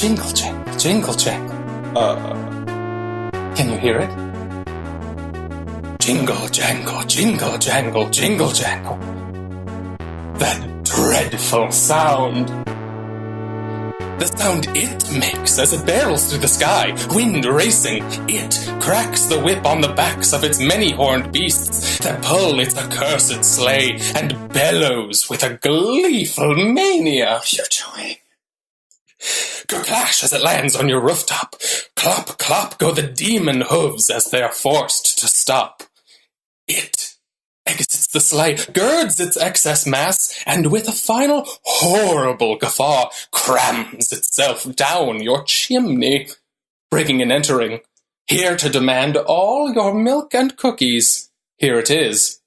Jingle jangle, jingle jangle. Can you hear it? Jingle jangle, jingle jangle, jingle jangle. That dreadful sound. The sound it makes as it barrels through the sky, wind racing. It cracks the whip on the backs of its many-horned beasts that pull its accursed sleigh and bellows with a gleeful mania. You're doing. Clash as it lands on your rooftop. Clop, clop go the demon hooves as they are forced to stop. It exits the sleigh, girds its excess mass, and with a final horrible guffaw, crams itself down your chimney. Breaking and entering, here to demand all your milk and cookies. Here it is.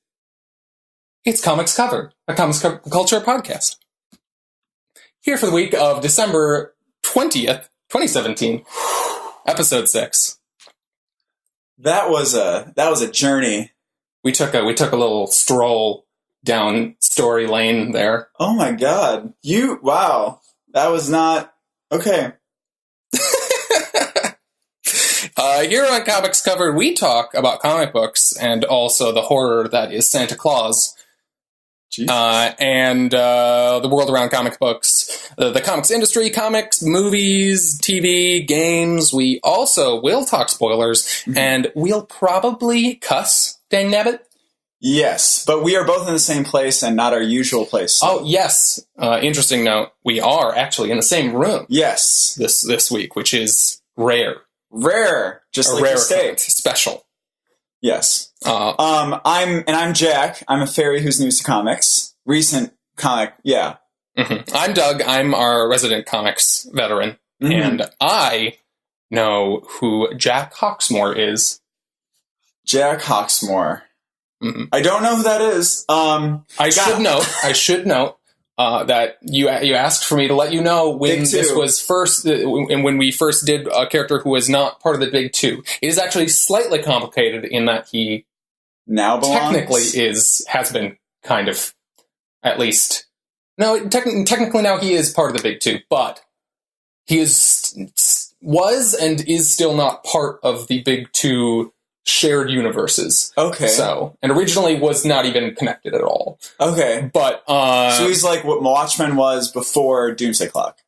It's Comics Covered, a comics culture podcast. Here for the week of December 20th, 2017, episode 6. That was a journey. We took a little stroll down story lane there. Oh my god. Wow. That was not okay. Here on Comics Covered, we talk about comic books and also the horror that is Santa Claus. And the world around comic books, the comics industry, comics, movies, TV, games. We also will talk spoilers, and we'll probably cuss, dang nabbit. Yes, but we are both in the same place and not our usual place. So. Oh, yes. Interesting note, we are actually in the same room. Yes. This week, which is rare. Rare. Just like rare the state. Special. Yes. I'm Jack. I'm a fairy who's new to comics. Recent comic, yeah. Mm-hmm. I'm Doug. I'm our resident comics veteran. Mm-hmm. And I know who Jack Hawksmoor is. Jack Hawksmoor. Mm-hmm. I don't know who that is. I should note that you asked for me to let you know when this was first, and when we first did a character who was not part of the Big Two. It is actually slightly complicated in that he now belongs? Technically has been kind of, at least, no, technically now he is part of the Big Two, but he was and is still not part of the Big Two shared universes. Okay. So, and originally was not even connected at all. Okay. But, so he's like what Watchmen was before Doomsday Clock.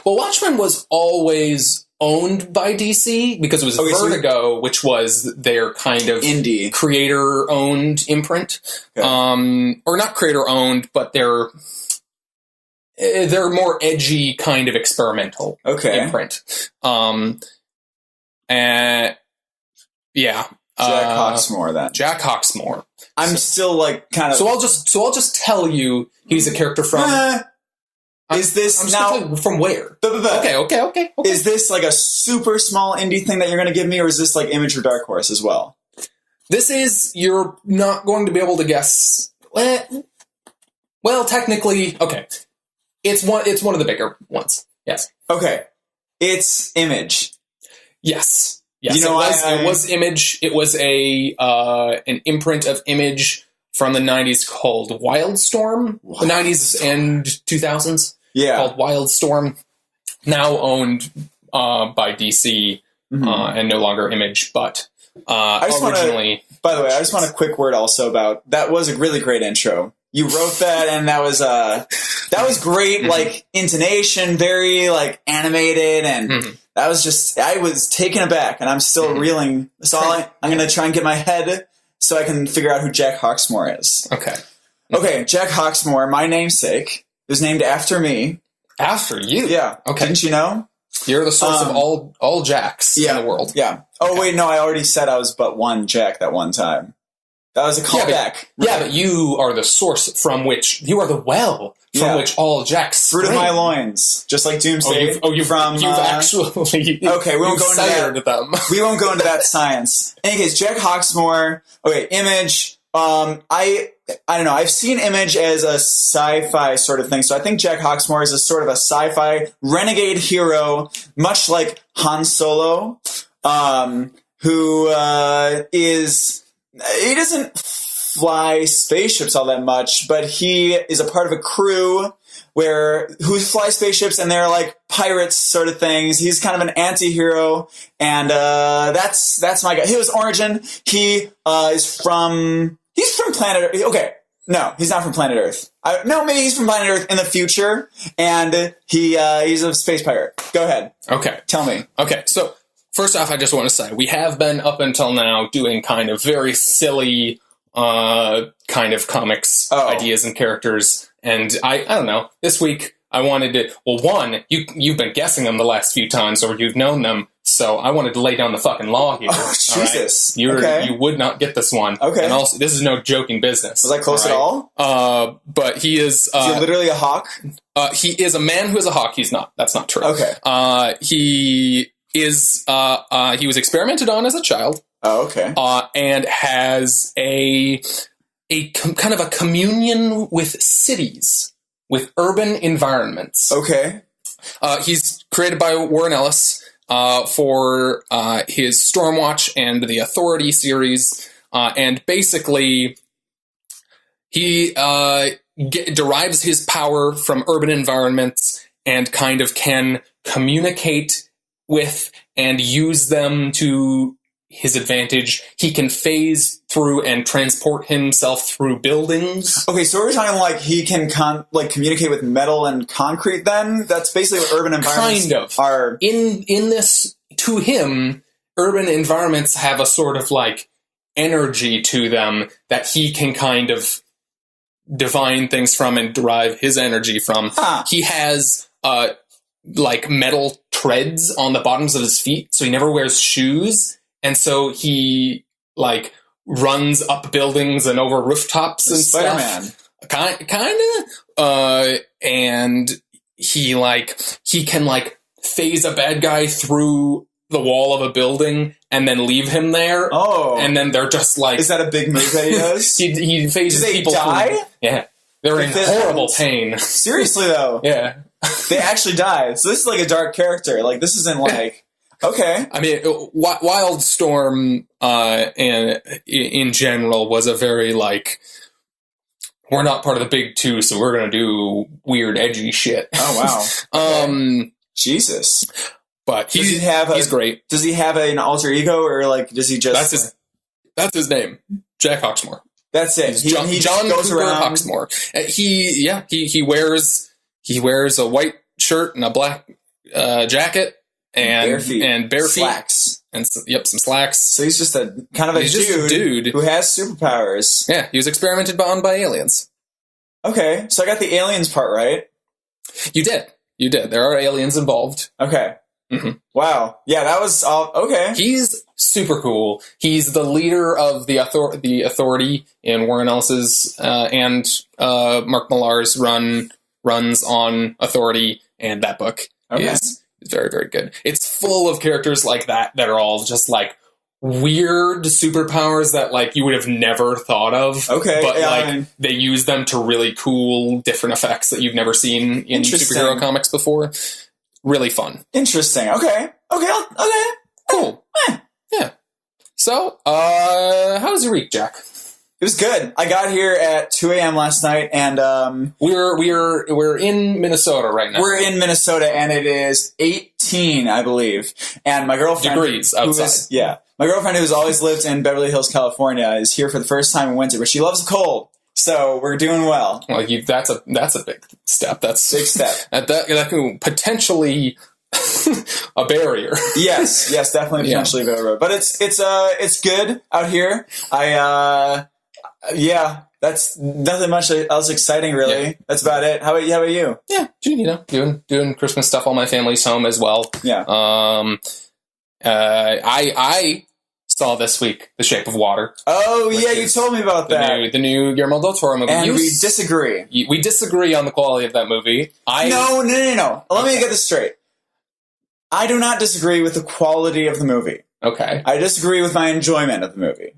Well, Watchmen was always owned by DC because it was Vertigo, which was their kind of indie creator-owned imprint. Okay. Or not creator-owned, but they're more edgy kind of experimental imprint. And yeah. Jack Hawksmoor, then. Jack Hawksmoor. I'm still like kind of. So I'll just tell you he's a character from. Is this now from where? Okay. Is this like a super small indie thing that you're going to give me, or is this like Image or Dark Horse as well? This is, you're not going to be able to guess. Well, technically, okay. It's one of the bigger ones. Yes. Okay. It's Image. Yes. Yes, it was Image. It was an imprint of Image from the 90s called Wildstorm. The 90s and 2000s. Yeah. Called Wildstorm. Now owned by DC and no longer Image, but originally... By the way, I just want a quick word also about... That was a really great intro. You wrote that, and that was great, like, intonation, very, like, animated, and that was just... I was taken aback, and I'm still reeling. So I'm going to try and get my head so I can figure out who Jack Hawksmoor is. Okay. Okay, Jack Hawksmoor, my namesake, was named after me. After you? Yeah. Okay. Didn't you know? You're the source of all Jacks in the world. Yeah. Oh, wait, no, I already said I was but one Jack that one time. That was a callback. Yeah, but you are the source from which... You are the well from which all Jacks spring. Fruit of my loins. Just like Doomsday. You've actually... Okay, we won't go into that. We won't go into that science. In any case, Jack Hawksmoor... Okay, Image... I don't know. I've seen Image as a sci-fi sort of thing, so I think Jack Hawksmoor is a sort of a sci-fi renegade hero, much like Han Solo, who is... He doesn't fly spaceships all that much, but he is a part of a crew who fly spaceships and they're like pirates sort of things. He's kind of an anti-hero, and that's my guy. His origin, he's from planet Earth. Okay, no, he's not from planet Earth. Maybe he's from planet Earth in the future, and he's a space pirate. Go ahead. Okay. Tell me. Okay, so first off, I just want to say, we have been up until now doing kind of very silly kind of comics ideas and characters, and I don't know, this week I wanted to, well, one, you've been guessing them the last few times, or you've known them, so I wanted to lay down the fucking law here. Oh, Jesus. Right? You would not get this one. Okay. And also, this is no joking business. Was I close at all? But he is... Is he literally a hawk? He is a man who is a hawk. He's not. That's not true. Okay. He was experimented on as a child. Oh, okay. And has a kind of a communion with cities, with urban environments. Okay. He's created by Warren Ellis for his Stormwatch and the Authority series, and basically he derives his power from urban environments and kind of can communicate with and use them to his advantage. He can phase through and transport himself through buildings. Okay, so we're talking like he can communicate with metal and concrete then? That's basically what urban environments are. In this, to him, urban environments have a sort of like energy to them that he can kind of divine things from and derive his energy from. He has like metal treads on the bottoms of his feet, so he never wears shoes. And so he, like, runs up buildings and over rooftops and stuff. Kind of. And he can, phase a bad guy through the wall of a building and then leave him there. Oh. And then they're just like... Is that a big move that he does? he phases people. Do they die? Through, yeah. They're in horrible pain. Seriously, though. Yeah. They actually die. So this is like a dark character. Like, this isn't like... Okay. I mean, Wildstorm in general was a very, like, we're not part of the big two, so we're going to do weird, edgy shit. Oh, wow. Okay. Jesus. But he's great. Does he have an alter ego, or, like, does he just... That's his name. Jack Hawksmoor. That's it. He John goes around Hawksmoor. He wears a white shirt and a black jacket. And bare feet. Slacks. And some slacks. So he's just a kind of a dude who has superpowers. Yeah, he was experimented on by aliens. Okay, so I got the aliens part right. You did. There are aliens involved. Okay. Mm-hmm. Wow. Yeah, that was all. Okay. He's super cool. He's the leader of the Authority in Warren Ellis's and Mark Millar's runs on Authority, and that book is very, very good. It's full of characters like that are all just like weird superpowers that like you would have never thought of. Okay. But they use them to really cool different effects that you've never seen in superhero comics before. Really fun. Interesting. Okay. Cool. Yeah. So, how was your week, Jack? It was good. I got here at 2 a.m. last night, and we're in Minnesota right now. We're in Minnesota, and it is 18, I believe. And my girlfriend, degrees outside. My girlfriend, who's always lived in Beverly Hills, California, is here for the first time in winter, but she loves the cold. So we're doing well. Well, that's a big step. That's big step. That can potentially a barrier. Yes, definitely potentially a barrier. But it's good out here. That's nothing much else exciting, really. Yeah. That's about it. How about you? Yeah, doing Christmas stuff. All my family's home as well. Yeah. I saw this week The Shape of Water. Oh yeah, you told me about that. The new Guillermo del Toro movie. And we disagree. We disagree on the quality of that movie. No. Let me get this straight. I do not disagree with the quality of the movie. Okay. I disagree with my enjoyment of the movie.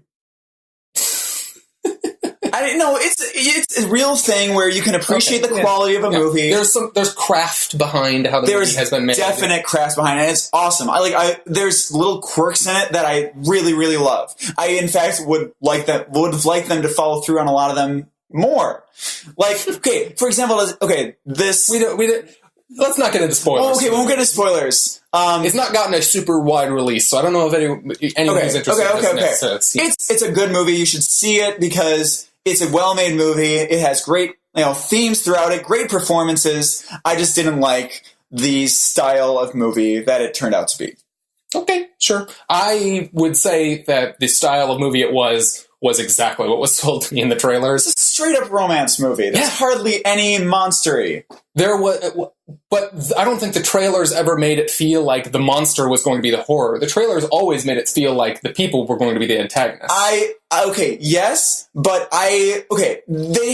It's a real thing where you can appreciate the quality of a movie. There's craft behind how the movie has been made. There's definite craft behind it, and it's awesome. There's little quirks in it that I really, really love. I, in fact, would have liked them to follow through on a lot of them more. Like, okay, for example, this... Let's not get into spoilers. Oh, okay, we won't get into spoilers. It's not gotten a super wide release, so I don't know if anyone who's interested Okay. It's a good movie. You should see it because it's a well-made movie. It has great themes throughout it, great performances. I just didn't like the style of movie that it turned out to be. Okay, sure. I would say that the style of movie it was exactly what was sold to me in the trailers. It's a straight-up romance movie. There's hardly any monstery. There was, but I don't think the trailers ever made it feel like the monster was going to be the horror. The trailers always made it feel like the people were going to be the antagonists. Yes, but they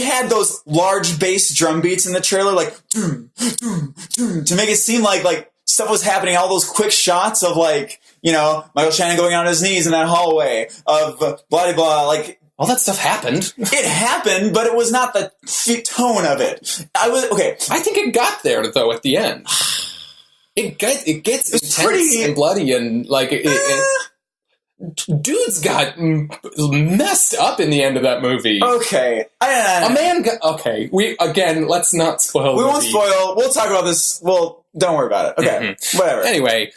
had those large bass drum beats in the trailer, like, doom, doom, doom, to make it seem like stuff was happening, all those quick shots of Michael Shannon going on his knees in that hallway, of blah, blah, blah, like... All that stuff happened. It happened, but it was not the tone of it. I think it got there, though, at the end. It gets intense pretty... and bloody, and, dudes got messed up in the end of that movie. Okay. A man got... Okay, let's not spoil. We won't spoil. We'll talk about this. Don't worry about it. Okay, whatever. Anyway,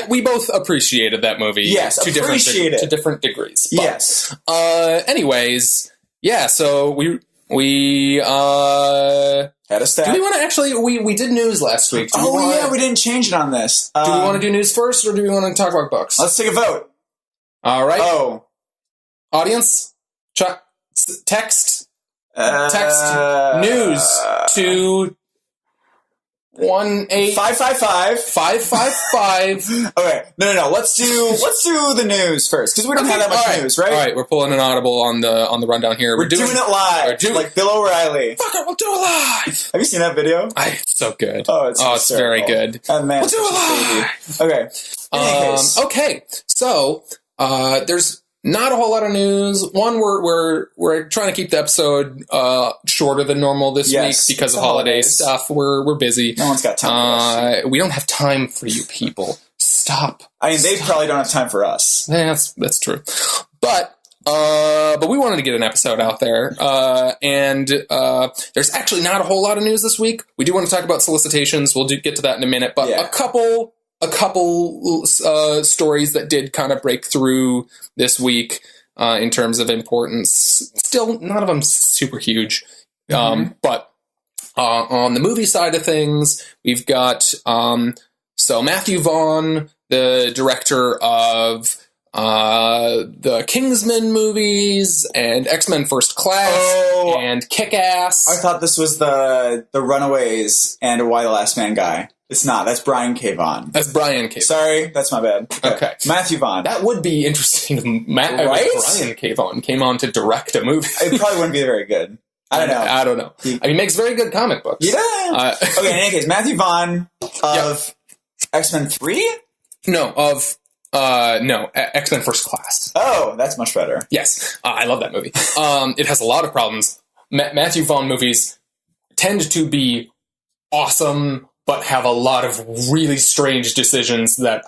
we both appreciated that movie. Yes, to different degrees. But, yes. Anyways, yeah. So we had a stat. Do we want to actually? We did news last week. We didn't change it on this. Do we want to do news first, or do we want to talk about books? Let's take a vote. All right. Audience, text news to 1-855-555. Okay, no. Let's do the news first because we don't have that much news, right? All right, we're pulling an audible on the rundown here. We're doing it live, like Bill O'Reilly. Fuck it, we'll do it live. Have you seen that video? It's so good. Oh, it's very good. Oh, man, we'll do it live. Okay. Okay. So there's not a whole lot of news. One, we're trying to keep the episode shorter than normal this week because of holiday stuff. We're busy. No one's got time for us. We don't have time for you people. Stop. I mean, they probably don't have time for us. That's true. But we wanted to get an episode out there. And there's actually not a whole lot of news this week. We do want to talk about solicitations. We'll get to that in a minute. But a couple stories that did kind of break through this week in terms of importance. Still, none of them super huge. But on the movie side of things, we've got Matthew Vaughn, the director of the Kingsman movies and X-Men First Class and Kick-Ass. I thought this was the Runaways and Why the Last Man guy. It's not. That's Brian K. Vaughan. That's Brian K. Vaughan. Sorry, that's my bad. Okay. Matthew Vaughn. That would be interesting if Brian K. Vaughan came on to direct a movie. It probably wouldn't be very good. I don't know. He makes very good comic books. Yeah. Okay, in any case, Matthew Vaughn of X-Men 3? No, X-Men First Class. Oh, that's much better. Yes. I love that movie. It has a lot of problems. Matthew Vaughn movies tend to be awesome, but have a lot of really strange decisions that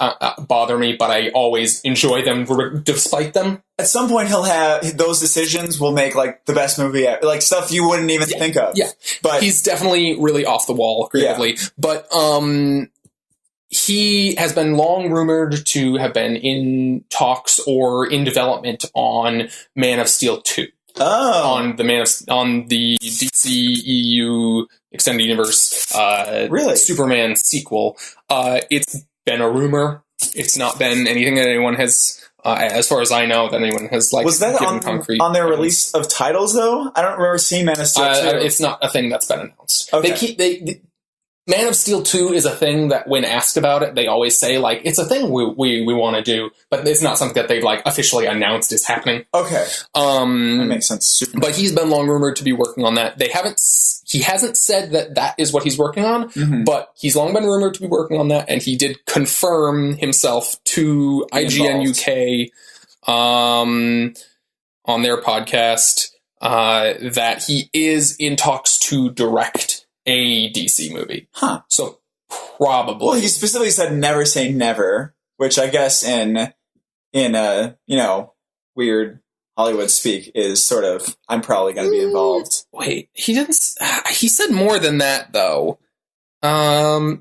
bother me, but I always enjoy them despite them. At some point, he'll have those decisions will make the best movie ever, stuff you wouldn't even think of. Yeah, but he's definitely really off the wall creatively. Yeah. But he has been long rumored to have been in talks or in development on Man of Steel 2. Oh. On the DCEU Extended Universe Superman sequel. It's been a rumor. It's not been anything that anyone has, as far as I know, that anyone has was that given concrete on their release of titles though? I don't remember seeing Man of Steel 2. It's not a thing that's been announced. Okay. Man of Steel 2 is a thing that when asked about it, they always say, it's a thing we want to do, but it's not something that they've, officially announced is happening. Okay. That makes sense. But he's been long rumored to be working on that. He hasn't said that is what he's working on, but he's long been rumored to be working on that, and he did confirm himself to IGN UK on their podcast that he is in talks to direct a DC movie. Huh. So probably. Well, he specifically said never say never, which I guess in weird Hollywood speak is sort of, I'm probably going to be involved. Wait, he didn't. He said more than that, though. Yeah,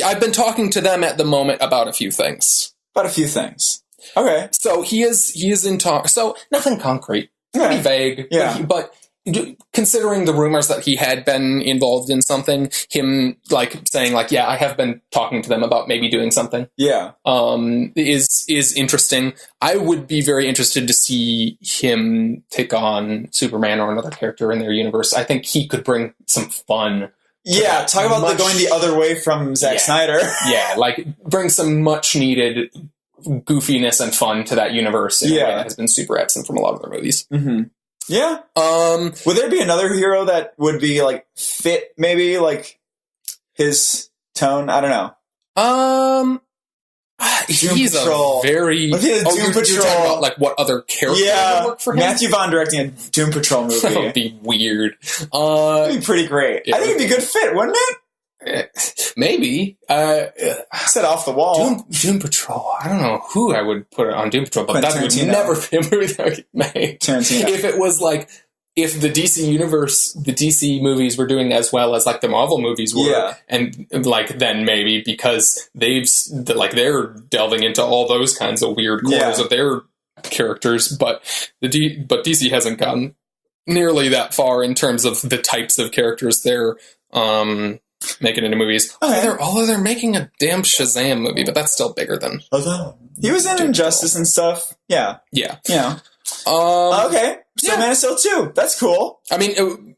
I've been talking to them at the moment about a few things. Okay. So he is in talk. So nothing concrete. Pretty vague. Yeah. But considering the rumors that he had been involved in something, him like saying like, yeah, I have been talking to them about maybe doing something. Yeah. Is interesting. I would be very interested to see him take on Superman or another character in their universe. I think he could bring some fun. Yeah, talk about going the other way from Zack Snyder. Yeah, like bring some much needed goofiness and fun to that universe in a way that has been super absent from a lot of their movies. Mm-hmm. Yeah. Would there be another hero that would be like fit maybe like his tone? I don't know. He's Patrol. A very Doom Patrol. You're talking about like what other character would work for him? Matthew Vaughn directing a Doom Patrol movie. That would be weird. It'd be pretty great. I think it'd be a good fit, wouldn't it? Maybe. Set off the wall. Doom Patrol. I don't know who I would put on Doom Patrol, but that would never be a movie that would get made. Tarantino. If it was like, if the DC universe, the DC movies were doing as well as like the Marvel movies were, and like then maybe because they're delving into all those kinds of weird corners of their characters, but DC hasn't gotten nearly that far in terms of the types of characters they're making into movies. Although they're making a damn Shazam movie, but that's still bigger than. He was in Injustice and stuff. Yeah. Okay. So Man of Steel 2. That's cool. I mean,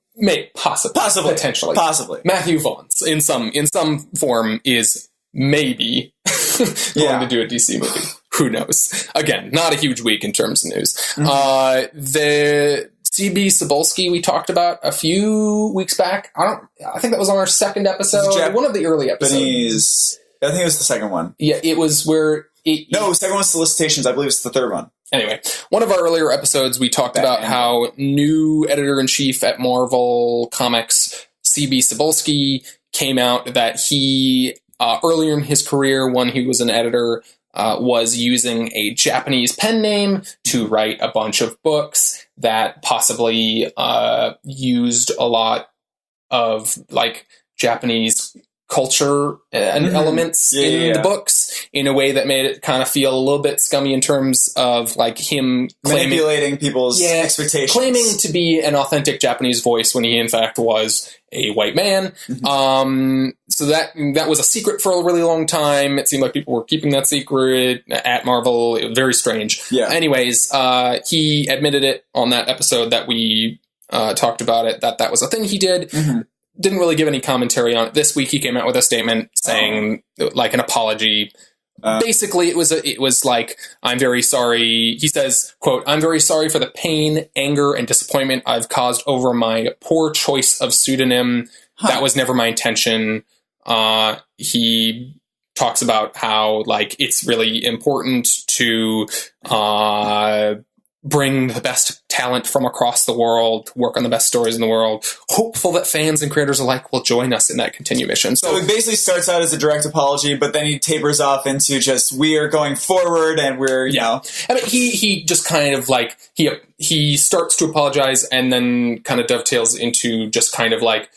possibly, potentially, Matthew Vaughn in some form is maybe going to do a DC movie. Who knows? Again, not a huge week in terms of news. Mm-hmm. The CB Cebulski we talked about a few weeks back. I think that was on our second episode. One of the early episodes. I think it was the second one. Yeah, it was where. No, second one was Solicitations. I believe it's the third one. Anyway, one of our earlier episodes, we talked about how new editor-in-chief at Marvel Comics, CB Cebulski, came out that he, earlier in his career, when he was an editor, was using a Japanese pen name to write a bunch of books that possibly used a lot of like Japanese culture and elements in the books in a way that made it kind of feel a little bit scummy in terms of like him manipulating people's expectations, claiming to be an authentic Japanese voice when he in fact was a white man. So that was a secret for a really long time. It seemed like people were keeping that secret at Marvel. It was very strange. Anyways, he admitted it on that episode that we talked about it, that was a thing he did. Didn't really give any commentary on it. This week he came out with a statement saying like an apology. Basically it was like, I'm very sorry. He says, quote, "I'm very sorry for the pain, anger, and disappointment I've caused over my poor choice of pseudonym. That was never my intention." He talks about how like it's really important to bring the best talent from across the world, work on the best stories in the world, hopeful that fans and creators alike will join us in that continued mission. So it basically starts out as a direct apology, but then he tapers off into just, we are going forward and we're, you know. I mean, he just kind of like, he starts to apologize and then kind of dovetails into just kind of like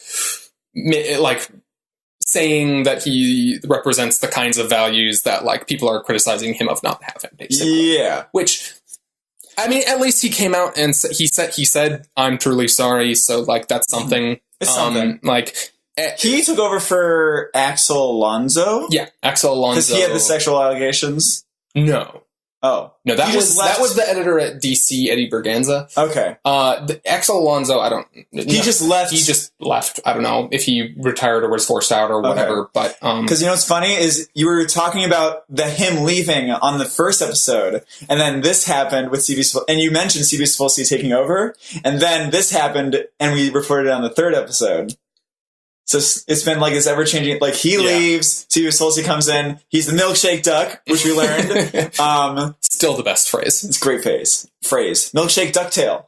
saying that he represents the kinds of values that like people are criticizing him of not having, basically. Yeah. Which, I mean, at least he came out and he said, "I'm truly sorry." So, like, that's something. It's something. Like, he took over for Axel Alonso. Yeah, Axel Alonso, because he had the sexual allegations. No. Oh no, that was the editor at DC, Eddie Berganza. Okay. Axel Alonso, I don't. He just left. He just left. I don't know if he retired or was forced out or whatever. But because you know what's funny is you were talking about him leaving on the first episode, and then this happened with CB, and you mentioned CB Cebulski taking over, and then this happened, and we reported it on the third episode. So it's been like this ever-changing, like he leaves, CB Cebulski comes in, he's the milkshake duck, which we learned. Still the best phrase. It's a great phrase. Milkshake ducktail.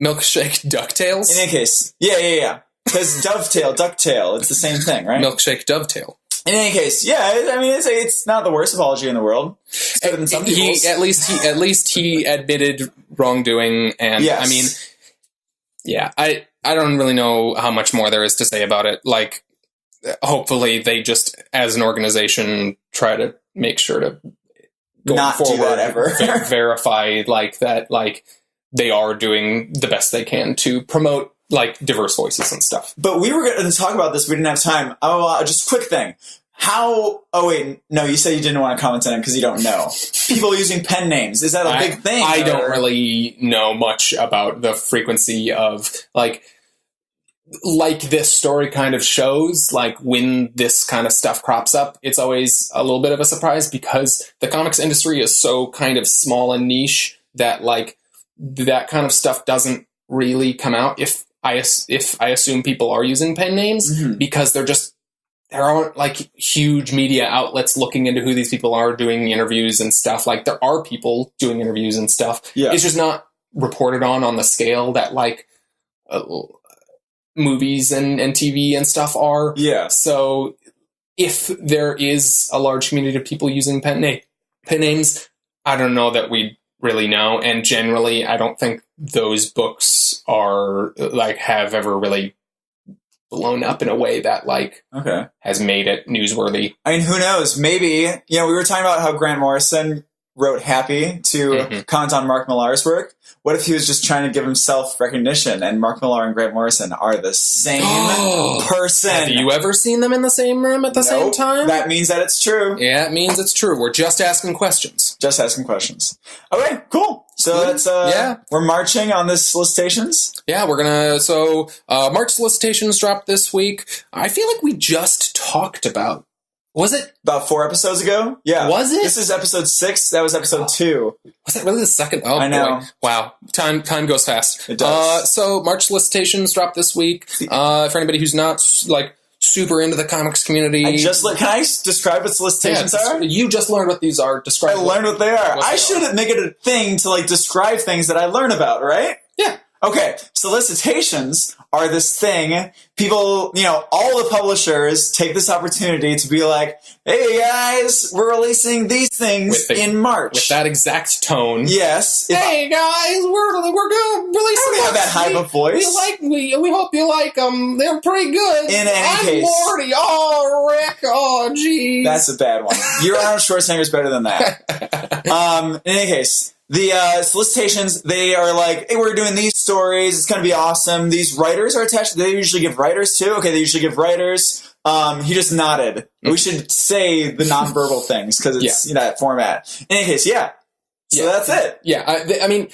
Milkshake ducktails? In any case. Yeah. Because dovetail, ducktail, it's the same thing, right? Milkshake dovetail. In any case, yeah, I mean, it's not the worst apology in the world. It's better than some people's. At least he admitted wrongdoing, and Yes. I mean, yeah, I don't really know how much more there is to say about it. Like, hopefully, they just, as an organization, try to make sure to go not forward, do that ever. Verify like that, like they are doing the best they can to promote like diverse voices and stuff. But we were going to talk about this. We didn't have time. Oh, just a quick thing. How? Oh wait, no. You said you didn't want to comment on it because you don't know. People using pen names, is that a big thing? I don't really know much about the frequency of like this story kind of shows, like when this kind of stuff crops up, it's always a little bit of a surprise because the comics industry is so kind of small and niche that like that kind of stuff doesn't really come out if I assume people are using pen names because there aren't like huge media outlets looking into who these people are doing interviews and stuff. Like there are people doing interviews and stuff. Yeah. It's just not reported on the scale that like movies and TV and stuff are. Yeah. So if there is a large community of people using pen names, I don't know that we really know. And generally, I don't think those books are like have ever really blown up in a way that like has made it newsworthy. I mean, who knows? Maybe, we were talking about how Grant Morrison wrote Happy to comment on Mark Millar's work. What if he was just trying to give himself recognition and Mark Millar and Grant Morrison are the same person? Have you ever seen them in the same room at the same time? That means that it's true. Yeah, it means it's true. We're just asking questions. Just asking questions. Okay, cool. So that's, we're marching on this solicitations. Yeah, we're gonna, March solicitations dropped this week. I feel like we just talked about, was it? About 4 episodes ago? Yeah. Was it? This is episode 6. That was episode 2. Was that really the second? Oh, I know. Boy. Wow. Time goes fast. It does. So March solicitations dropped this week. For anybody who's not, like, super into the comics community. Can I describe what solicitations are? You just learned what these are. Describe. I learned what they are. I should make it a thing to, like, describe things that I learn about, right? Yeah. Okay, solicitations are this thing. People, all the publishers take this opportunity to be like, hey guys, we're releasing these things in March. With that exact tone. Yes. Hey guys, we're going to release I don't have that high of a voice. We hope you like them. They're pretty good. In any case. Morty. Oh, Rick. Oh, geez. That's a bad one. Your Arnold Schwarzenegger's better than that. In any case. The solicitations, they are like, hey, we're doing these stories. It's going to be awesome. These writers are attached. They usually give writers too. Okay, they usually give writers. He just nodded. We should say the nonverbal things because it's that format. In any case, So that's it. Yeah, I mean,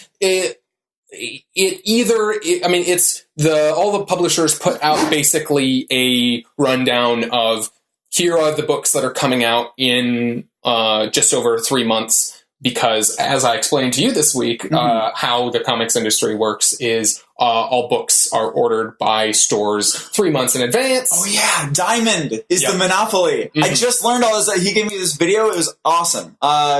all the publishers put out basically a rundown of here are the books that are coming out in just over 3 months. Because, as I explained to you this week, how the comics industry works is all books are ordered by stores 3 months in advance. Oh, yeah. Diamond is the monopoly. I just learned all this. He gave me this video. It was awesome.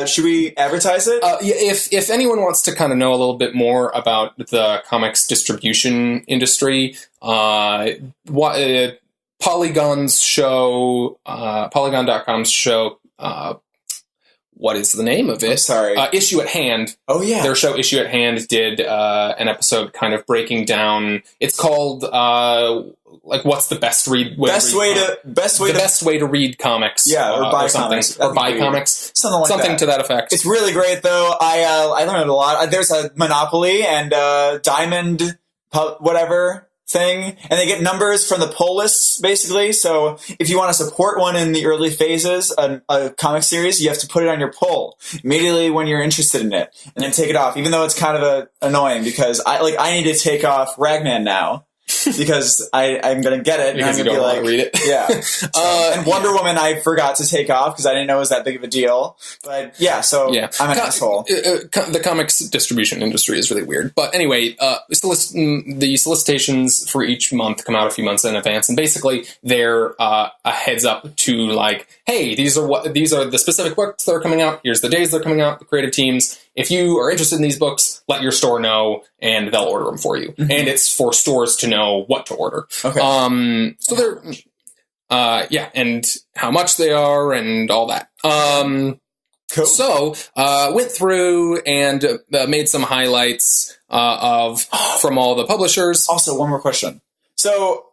Should we advertise it? If anyone wants to kind of know a little bit more about the comics distribution industry, Polygon's show, Polygon.com's show, what is the name of it? I'm sorry. Issue at Hand. Oh, yeah. Their show Issue at Hand did an episode kind of breaking down. It's called what's the best way to read comics? Yeah, or buy comics. Or buy comics. Something to that effect. It's really great though. I learned a lot. There's a Monopoly and Diamond whatever thing, and they get numbers from the pull lists, basically. So if you want to support one in the early phases, a comic series, you have to put it on your pull immediately when you're interested in it, and then take it off, even though it's kind of annoying because I need to take off Ragman now. Because I'm going to get it. Because and you I'm don't going want to read it. Yeah. And Wonder Woman I forgot to take off because I didn't know it was that big of a deal. But I'm an asshole. The comics distribution industry is really weird. But anyway, the solicitations for each month come out a few months in advance. And basically they're a heads up to like, hey, these are the specific books that are coming out. Here's the days they're coming out, the creative teams. If you are interested in these books, let your store know, and they'll order them for you. And it's for stores to know what to order. Okay. So they're and how much they are and all that. Cool. So, went through and made some highlights from all the publishers. Also, one more question. So,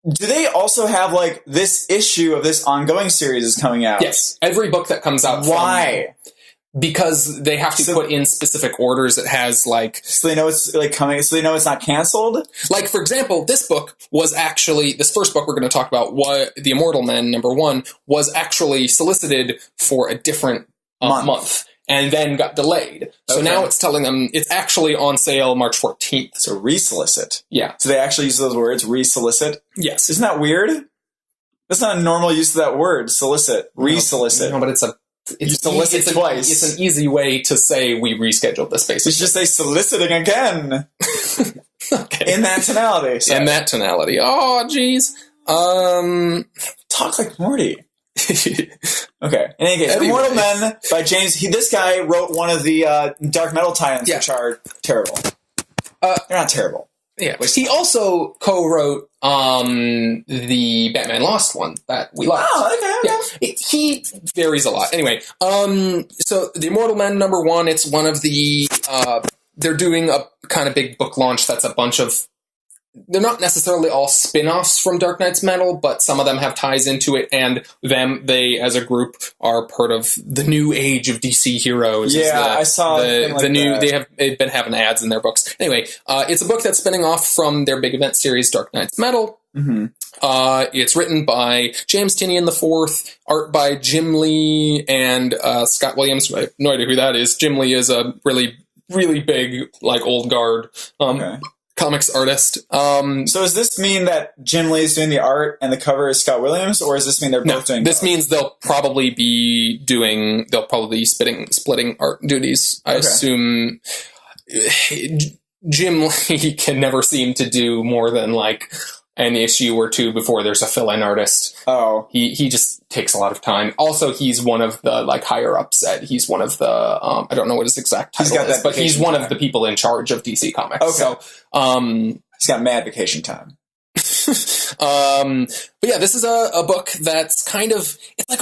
do they also have, like, this issue of this ongoing series is coming out? Yes. Every book that comes out. Why? Because they have to put in specific orders. It has, like... So they know it's, like, coming, so they know it's not canceled? Like, for example, this book was actually... This first book we're going to talk about, The Immortal Men, #1, was actually solicited for a different month. And then got delayed. So now it's telling them it's actually on sale March 14th. So resolicit. Yeah. So they actually use those words, resolicit? Yes. Isn't that weird? That's not a normal use of that word, solicit. Resolicit. No, but it's solicit twice. It's an easy way to say we rescheduled this, basically. You should just say soliciting again. Okay. In that tonality. Sorry. In that tonality. Oh, jeez. Talk like Morty. Okay. In any case, Immortal Men by James. This guy wrote one of the dark metal tie-ins, which are terrible. They're not terrible. Yeah. He also co-wrote the Batman Lost one that we liked. Oh, okay. Yeah. He varies a lot. Anyway, so the Immortal Men #1, it's one of the they're doing a kind of big book launch that's a bunch of... They're not necessarily all spin-offs from Dark Knight's Metal, but some of them have ties into it, and they, as a group, are part of the new age of DC heroes. Yeah, I saw the new. They've been having ads in their books. Anyway, it's a book that's spinning off from their big event series, Dark Knight's Metal. Mm-hmm. It's written by James Tynion IV, art by Jim Lee and Scott Williams. I have no idea who that is. Jim Lee is a really, really big, like, old guard. Comics artist. So does this mean that Jim Lee is doing the art and the cover is Scott Williams, or does this mean they're both doing this both? Means they'll probably be splitting art duties. I assume Jim Lee can never seem to do more than, like, an issue or two before there's a fill-in artist. Oh. He just takes a lot of time. Also, he's one of the, like, higher-ups he's one of the, I don't know what his exact title is, but he's one of the people in charge of DC Comics. Okay. So, he's got mad vacation time. But yeah, this is a book that's kind of, it's like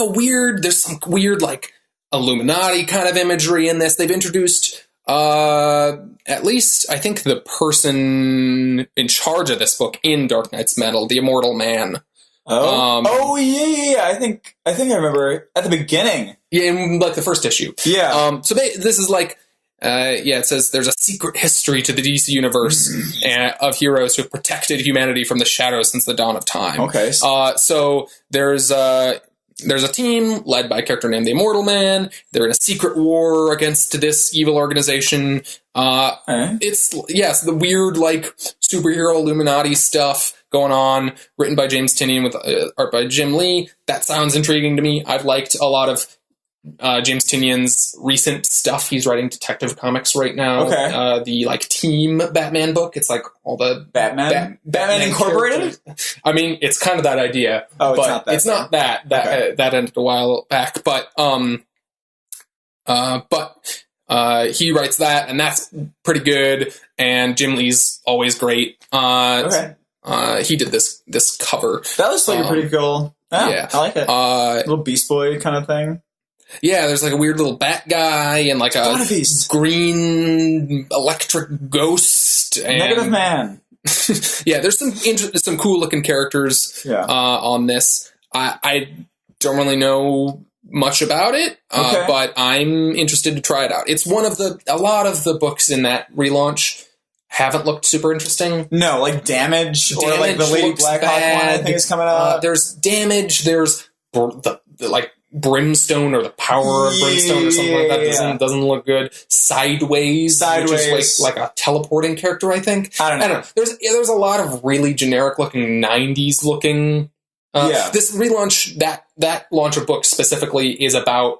there's some weird, like, Illuminati kind of imagery in this. They've introduced, at least, I think, the person in charge of this book in Dark Knight's Metal, the Immortal Man. Oh, yeah. I think I remember at the beginning. Yeah, in, like, the first issue. Yeah. So this is like, it says there's a secret history to the DC universe of heroes who have protected humanity from the shadows since the dawn of time. Okay. So there's a team led by a character named the Immortal Man. They're in a secret war against this evil organization. It's the weird, like, superhero Illuminati stuff going on, written by James Tynion with art by Jim Lee. That sounds intriguing to me. I've liked a lot of James Tynion's recent stuff. He's writing Detective Comics right now. Okay. The, like, Team Batman book. It's like all the Batman Incorporated. Characters. I mean, it's kind of that idea. Oh, but it's not that. That ended a while back. But he writes that, and that's pretty good. And Jim Lee's always great. He did this cover. That looks like a pretty cool. Yeah, I like it. Little Beast Boy kind of thing. Yeah, there's, like, a weird little bat guy and, like, a green electric ghost. And Negative Man. Yeah, there's some cool looking characters on this. I don't really know much about it, but I'm interested to try it out. It's a lot of the books in that relaunch haven't looked super interesting. No, like Damage or like the Lady Blackhawk one I think is coming out. There's Damage, there's the like Brimstone or the Power of Brimstone or something like that doesn't look good. Sideways, which is like a teleporting character, I think. I don't know. There's a lot of really generic looking 90s looking. This relaunch, that launch of books specifically is about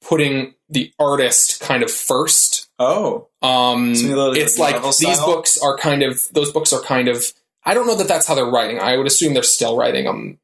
putting the artist kind of first. Oh. It's like those books are kind of, I don't know that that's how they're writing. I would assume they're still writing them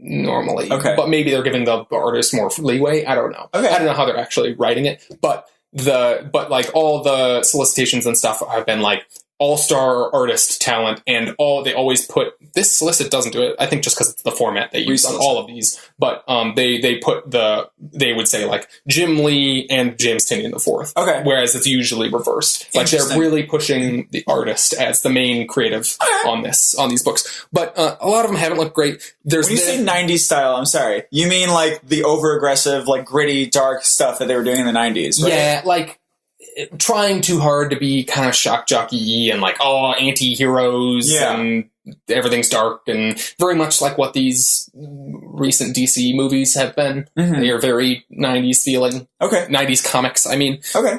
normally. Okay. But maybe they're giving the artist more leeway. I don't know. Okay. I don't know how they're actually writing it. But like all the solicitations and stuff have been like all-star artist talent, and they always put this solicit doesn't do it. I think just because it's the format they use on all of these, but they put they would say like Jim Lee and James Tynion IV. Okay, whereas it's usually reversed. Like they're really pushing the artist as the main creative on these books. But a lot of them haven't looked great. When you say 90s style, I'm sorry, you mean like the over aggressive, like gritty, dark stuff that they were doing in the 90s, right? Yeah, like trying too hard to be kind of shock jockey and like anti-heroes and everything's dark and very much like what these recent DC movies have been. They are very 90s feeling. Okay. 90s comics, I mean. Okay.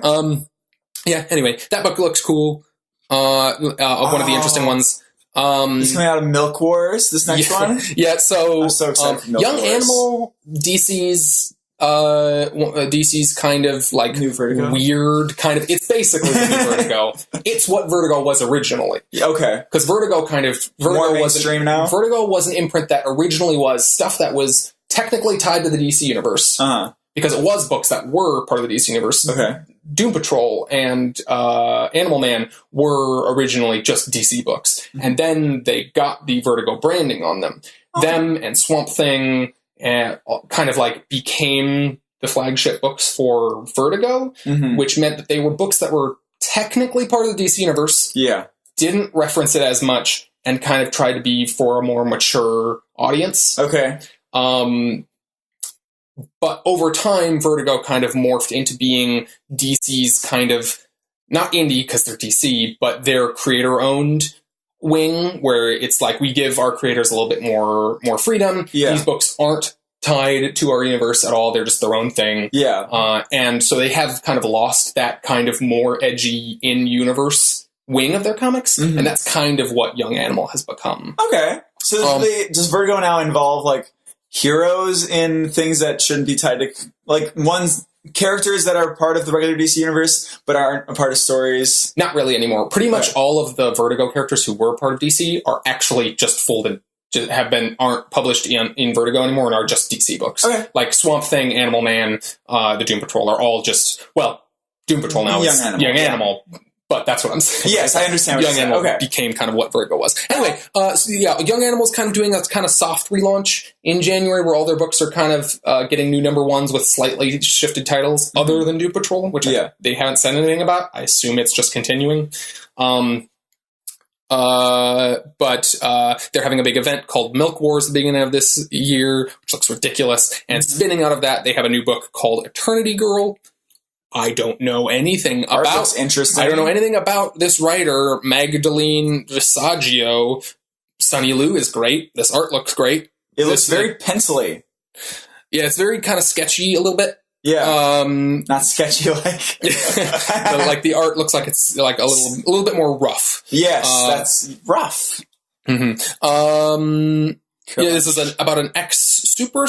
Yeah, anyway, that book looks cool. One of the interesting ones. It's coming out of Milk Wars, this next one? Yeah, so, I'm so excited for Milk Young Wars. Animal, DC's kind of like new Vertigo. Weird kind of, it's basically the new Vertigo. It's what Vertigo was originally. Okay. Because Vertigo more mainstream now? Vertigo was an imprint that originally was stuff that was technically tied to the DC universe. Because it was books that were part of the DC universe. Okay. Doom Patrol and Animal Man were originally just DC books. And then they got the Vertigo branding on them. Them and Swamp Thing and kind of like became the flagship books for Vertigo, which meant that they were books that were technically part of the DC universe. Yeah. Didn't reference it as much and kind of tried to be for a more mature audience. Okay. But over time, Vertigo kind of morphed into being DC's kind of, not indie because they're DC, but their creator-owned wing, where it's like we give our creators a little bit more freedom. Yeah. These books aren't tied to our universe at all. They're just their own thing. Yeah. And so they have kind of lost that kind of more edgy in-universe wing of their comics, and that's kind of what Young Animal has become. Okay. So does Vertigo now involve, like, heroes in things that shouldn't be tied to, like, characters that are part of the regular DC universe but aren't a part of stories? Not really anymore. Pretty much all of the Vertigo characters who were part of DC are actually just folded, aren't published in Vertigo anymore and are just DC books. Okay. Like Swamp Thing, Animal Man, the Doom Patrol are all just, well, Doom Patrol now is Young Animal. But that's what I'm saying. Yes, I understand what Young Animal became kind of what Vertigo was. Anyway, so yeah, Young Animal's kind of doing a kind of soft relaunch in January where all their books are kind of getting new number ones with slightly shifted titles other than Doom Patrol, which they haven't said anything about. I assume it's just continuing. But they're having a big event called Milk Wars at the beginning of this year, which looks ridiculous. And spinning out of that, they have a new book called Eternity Girl. I don't know anything about. Interesting. I don't know anything about this writer, Magdalene Visaggio. Sunny Lou is great. This art looks great. It looks very pencily. Yeah, it's very kind of sketchy a little bit. Yeah, not sketchy like. But like the art looks like it's like a little bit more rough. Yes, that's rough. Yeah, this is about an ex-super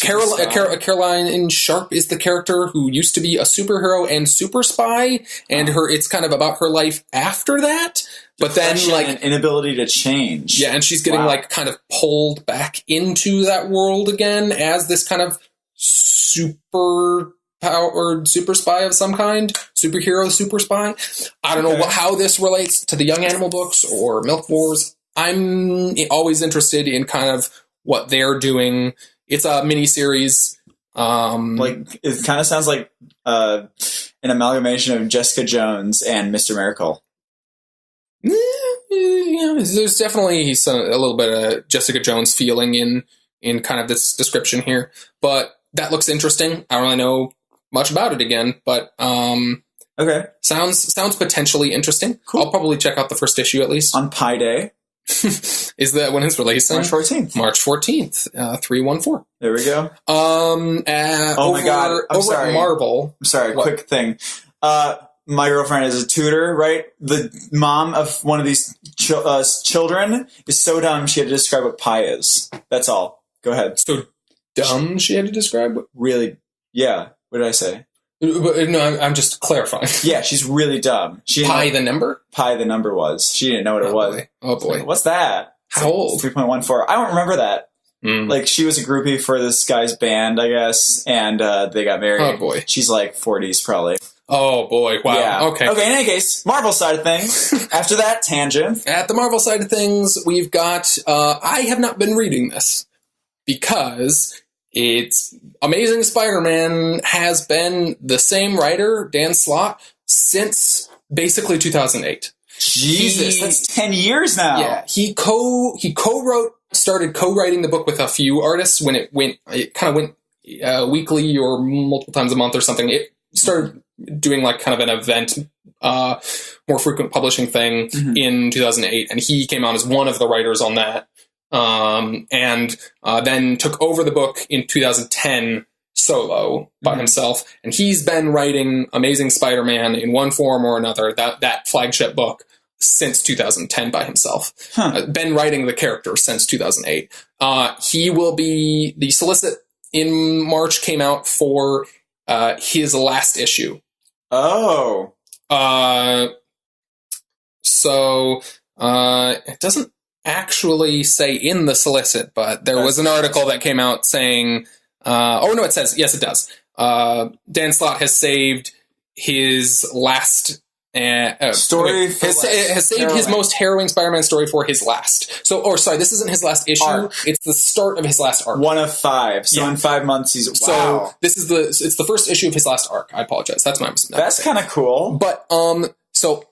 Caroline Sharp is the character who used to be a superhero and super spy, and it's kind of about her life after that. But then, like, an inability to change. Yeah, and she's getting like kind of pulled back into that world again as this kind of super powered super spy of some kind, superhero super spy. I don't know how this relates to the Young Animal books or Milk Wars. I'm always interested in kind of what they're doing. It's a mini-series. Like, it kind of sounds like an amalgamation of Jessica Jones and Mr. Miracle. Yeah, there's definitely a little bit of Jessica Jones feeling in kind of this description here. But that looks interesting. I don't really know much about it again, but okay, sounds potentially interesting. Cool. I'll probably check out the first issue at least. On Pi Day. Is that when it's releasing? March 14th. March 14th, 314. There we go. Oh my God. I'm sorry. At Marvel. I'm sorry. What? Quick thing. My girlfriend is a tutor, right? The mom of one of these children is so dumb she had to describe what pi is. That's all. Go ahead. So dumb she had to describe what? Really? Yeah. What did I say? No, I'm just clarifying. Yeah, she's really dumb. Pi the number? Pi the number was. She didn't know what it was. Boy. Oh, boy. Like, what's that? How old? 3.14. I don't remember that. Like, she was a groupie for this guy's band, I guess, and they got married. Oh, boy. She's like 40s, probably. Oh boy! Wow. Yeah. Okay. Okay. In any case, Marvel side of things. After that tangent, at the Marvel side of things, we've got. I have not been reading this because it's Amazing Spider-Man has been the same writer, Dan Slott, since basically 2008. Jesus, that's 10 years now. Yeah, he started co-writing the book with a few artists when it kind of went weekly or multiple times a month or something. It started doing like kind of an event, more frequent publishing thing in 2008, and he came on as one of the writers on that, and then took over the book in 2010 solo by himself, and he's been writing Amazing Spider-Man in one form or another, that flagship book, since 2010 by himself. Been writing the character since 2008. He will be, the solicit in March came out for his last issue. Oh. So it doesn't actually say in the solicit, but there was an article that came out saying, it says, yes, it does. Dan Slott has saved his last story has saved his most harrowing Spider-Man story for his last. This isn't his last issue. Arc. It's the start of his last arc. 1 of 5. So in 5 months, he's wow. So it's the first issue of his last arc. I apologize. That's my mistake. That's kind of cool. But so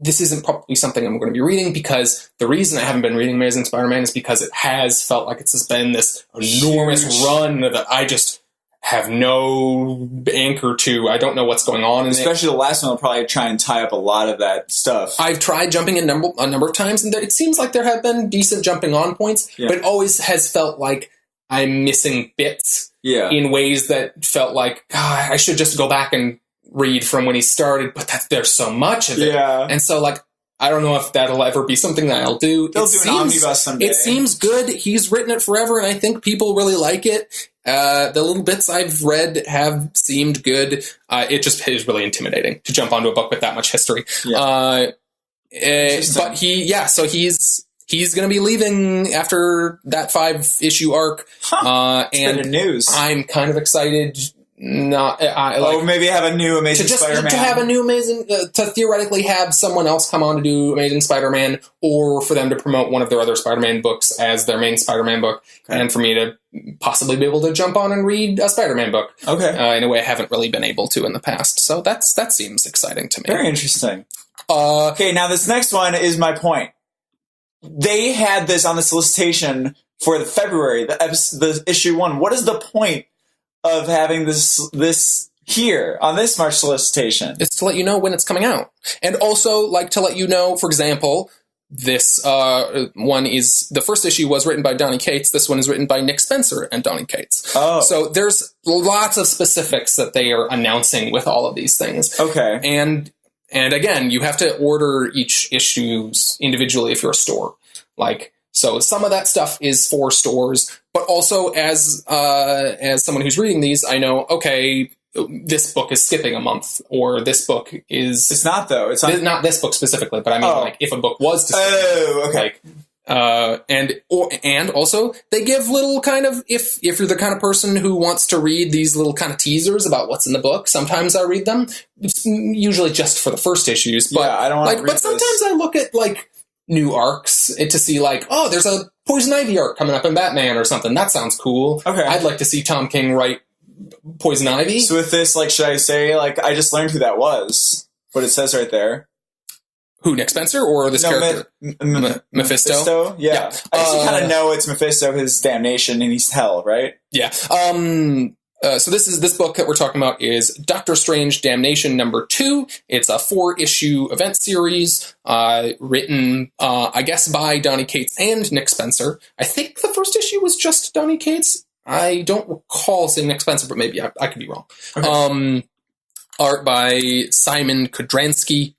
this isn't probably something I'm going to be reading, because the reason I haven't been reading Amazing Spider-Man is because it has felt like it's just been this enormous run that I just have no anchor to. I don't know what's going on in Especially the last one will probably try and tie up a lot of that stuff. I've tried jumping in a number of times, and it seems like there have been decent jumping on points, but it always has felt like I'm missing bits in ways that felt like, God, I should just go back and read from when he started, but there's so much of it. Yeah. And so, like, I don't know if that'll ever be something that I'll do. They'll do an omnibus someday. It seems good. He's written it forever, and I think people really like it. The little bits I've read have seemed good. It just is really intimidating to jump onto a book with that much history. Yeah. But he's going to be leaving after that 5-issue arc. And news. I'm kind of excited. Maybe have a new Amazing Spider-Man. To have a new Amazing, to theoretically have someone else come on to do Amazing Spider-Man, or for them to promote one of their other Spider-Man books as their main Spider-Man book, and for me to possibly be able to jump on and read a Spider-Man book. In a way I haven't really been able to in the past. So that seems exciting to me. Very interesting. Okay, now this next one is my point. They had this on the solicitation for the February, the issue 1. What is the point of having this here on this March solicitation? It's to let you know when it's coming out, and also like to let you know, for example, this one is, the first issue was written by Donny Cates. This one is written by Nick Spencer and Donny Cates. So there's lots of specifics that they are announcing with all of these things. And again, you have to order each issues individually if you're a store. So some of that stuff is for stores, but also as someone who's reading these, I know, okay, this book is skipping a month, or this book is... It's not, though. It's not this book specifically, but I mean, if a book was to skip, and also they give little kind of, if you're the kind of person who wants to read these little kind of teasers about what's in the book, sometimes I read them. It's usually just for the first issues, but I don't want to read but sometimes I look at new arcs to see there's a Poison Ivy arc coming up in Batman or something. That sounds cool. I'd like to see Tom King write Poison Ivy. So with this, should I say, I just learned who that was, what it says right there. Who, Nick Spencer or this character? Mephisto? Yeah. I just kind of know it's Mephisto, his damnation, and he's hell, right? Yeah. So this book that we're talking about is Doctor Strange Damnation #2. It's a 4-issue event series, written, I guess, by Donny Cates and Nick Spencer. I think the first issue was just Donny Cates. I don't recall seeing Nick Spencer, but maybe I could be wrong. Art by Simon Kudransky.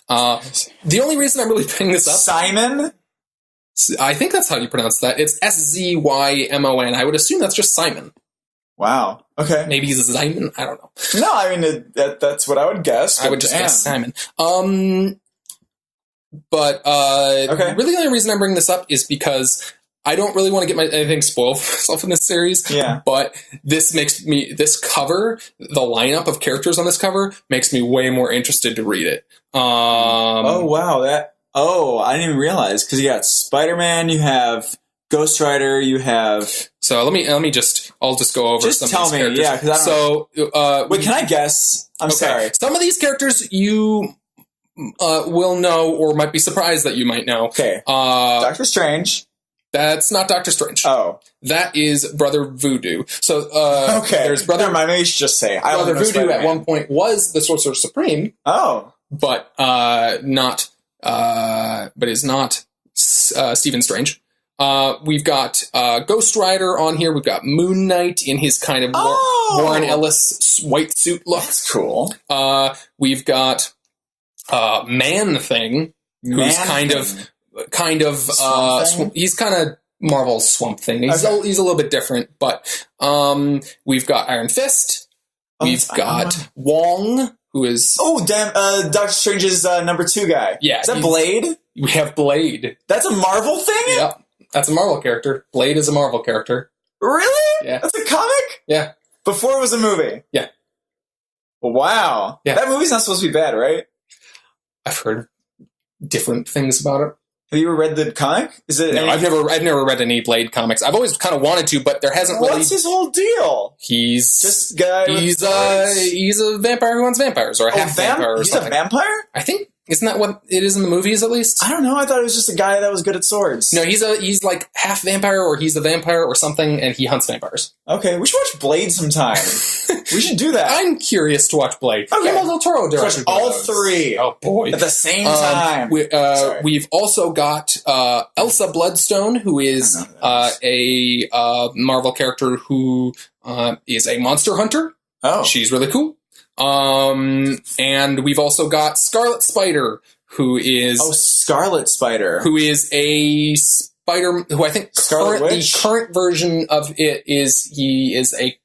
The only reason I'm really bringing this up... Simon? I think that's how you pronounce that. It's Szymon. I would assume that's just Simon. Wow. Okay. Maybe he's a Simon. I don't know. No, I mean, that's what I would guess. I would just guess Simon. Really the only reason I'm bringing this up is because I don't really want to get anything spoiled for myself in this series. Yeah. But this cover, the lineup of characters on this cover makes me way more interested to read it. Oh, wow. I didn't even realize, because you got Spider-Man, you have Ghost Rider, you have... So let me I'll just go over some of these characters. Yeah, because I don't Wait, can I guess? I'm sorry. Some of these characters you will know or might be surprised that you might know. Okay. Doctor Strange. That's not Doctor Strange. Oh. That is Brother Voodoo. So, okay. There's Brother... Never mind, maybe you should just say. Brother Voodoo Spider-Man. At one point was the Sorcerer Supreme. Oh. But, is not Stephen Strange. We've got Ghost Rider on here. We've got Moon Knight in his kind of Warren Ellis white suit look. That's cool. We've got Man-Thing, who's kind of he's kind of Marvel's Swamp Thing. He's a little bit different, but we've got Iron Fist. We've got Wong, who is Doctor Strange's number 2 guy. Yeah, is that Blade? We have Blade. That's a Marvel thing. Yep, that's a Marvel character. Blade is a Marvel character. Really? Yeah, that's a comic. Yeah, before it was a movie. Yeah. Wow. Yeah, that movie's not supposed to be bad, right? I've heard different things about it. Have you ever read the comic? Is it? No, I've never read any Blade comics. I've always kind of wanted to, but there hasn't really. What's his whole deal? He's just guy. He's a vampire who hunts vampires, or a half vampire. Or something. He's a vampire? I think. Isn't that what it is in the movies, at least? I don't know. I thought it was just a guy that was good at swords. No, he's like half vampire, or he's a vampire or something, and he hunts vampires. Okay, we should watch Blade sometime. We should do that. I'm curious to watch Blade. Okay. Guillermo del Toro directed all 3. Oh boy, at the same time. We've also got Elsa Bloodstone, who is a Marvel character who is a monster hunter. Oh, she's really cool. And we've also got Scarlet Spider, who is... Oh, Scarlet Spider. Who is a spider... Who I think the current version of it is... He is a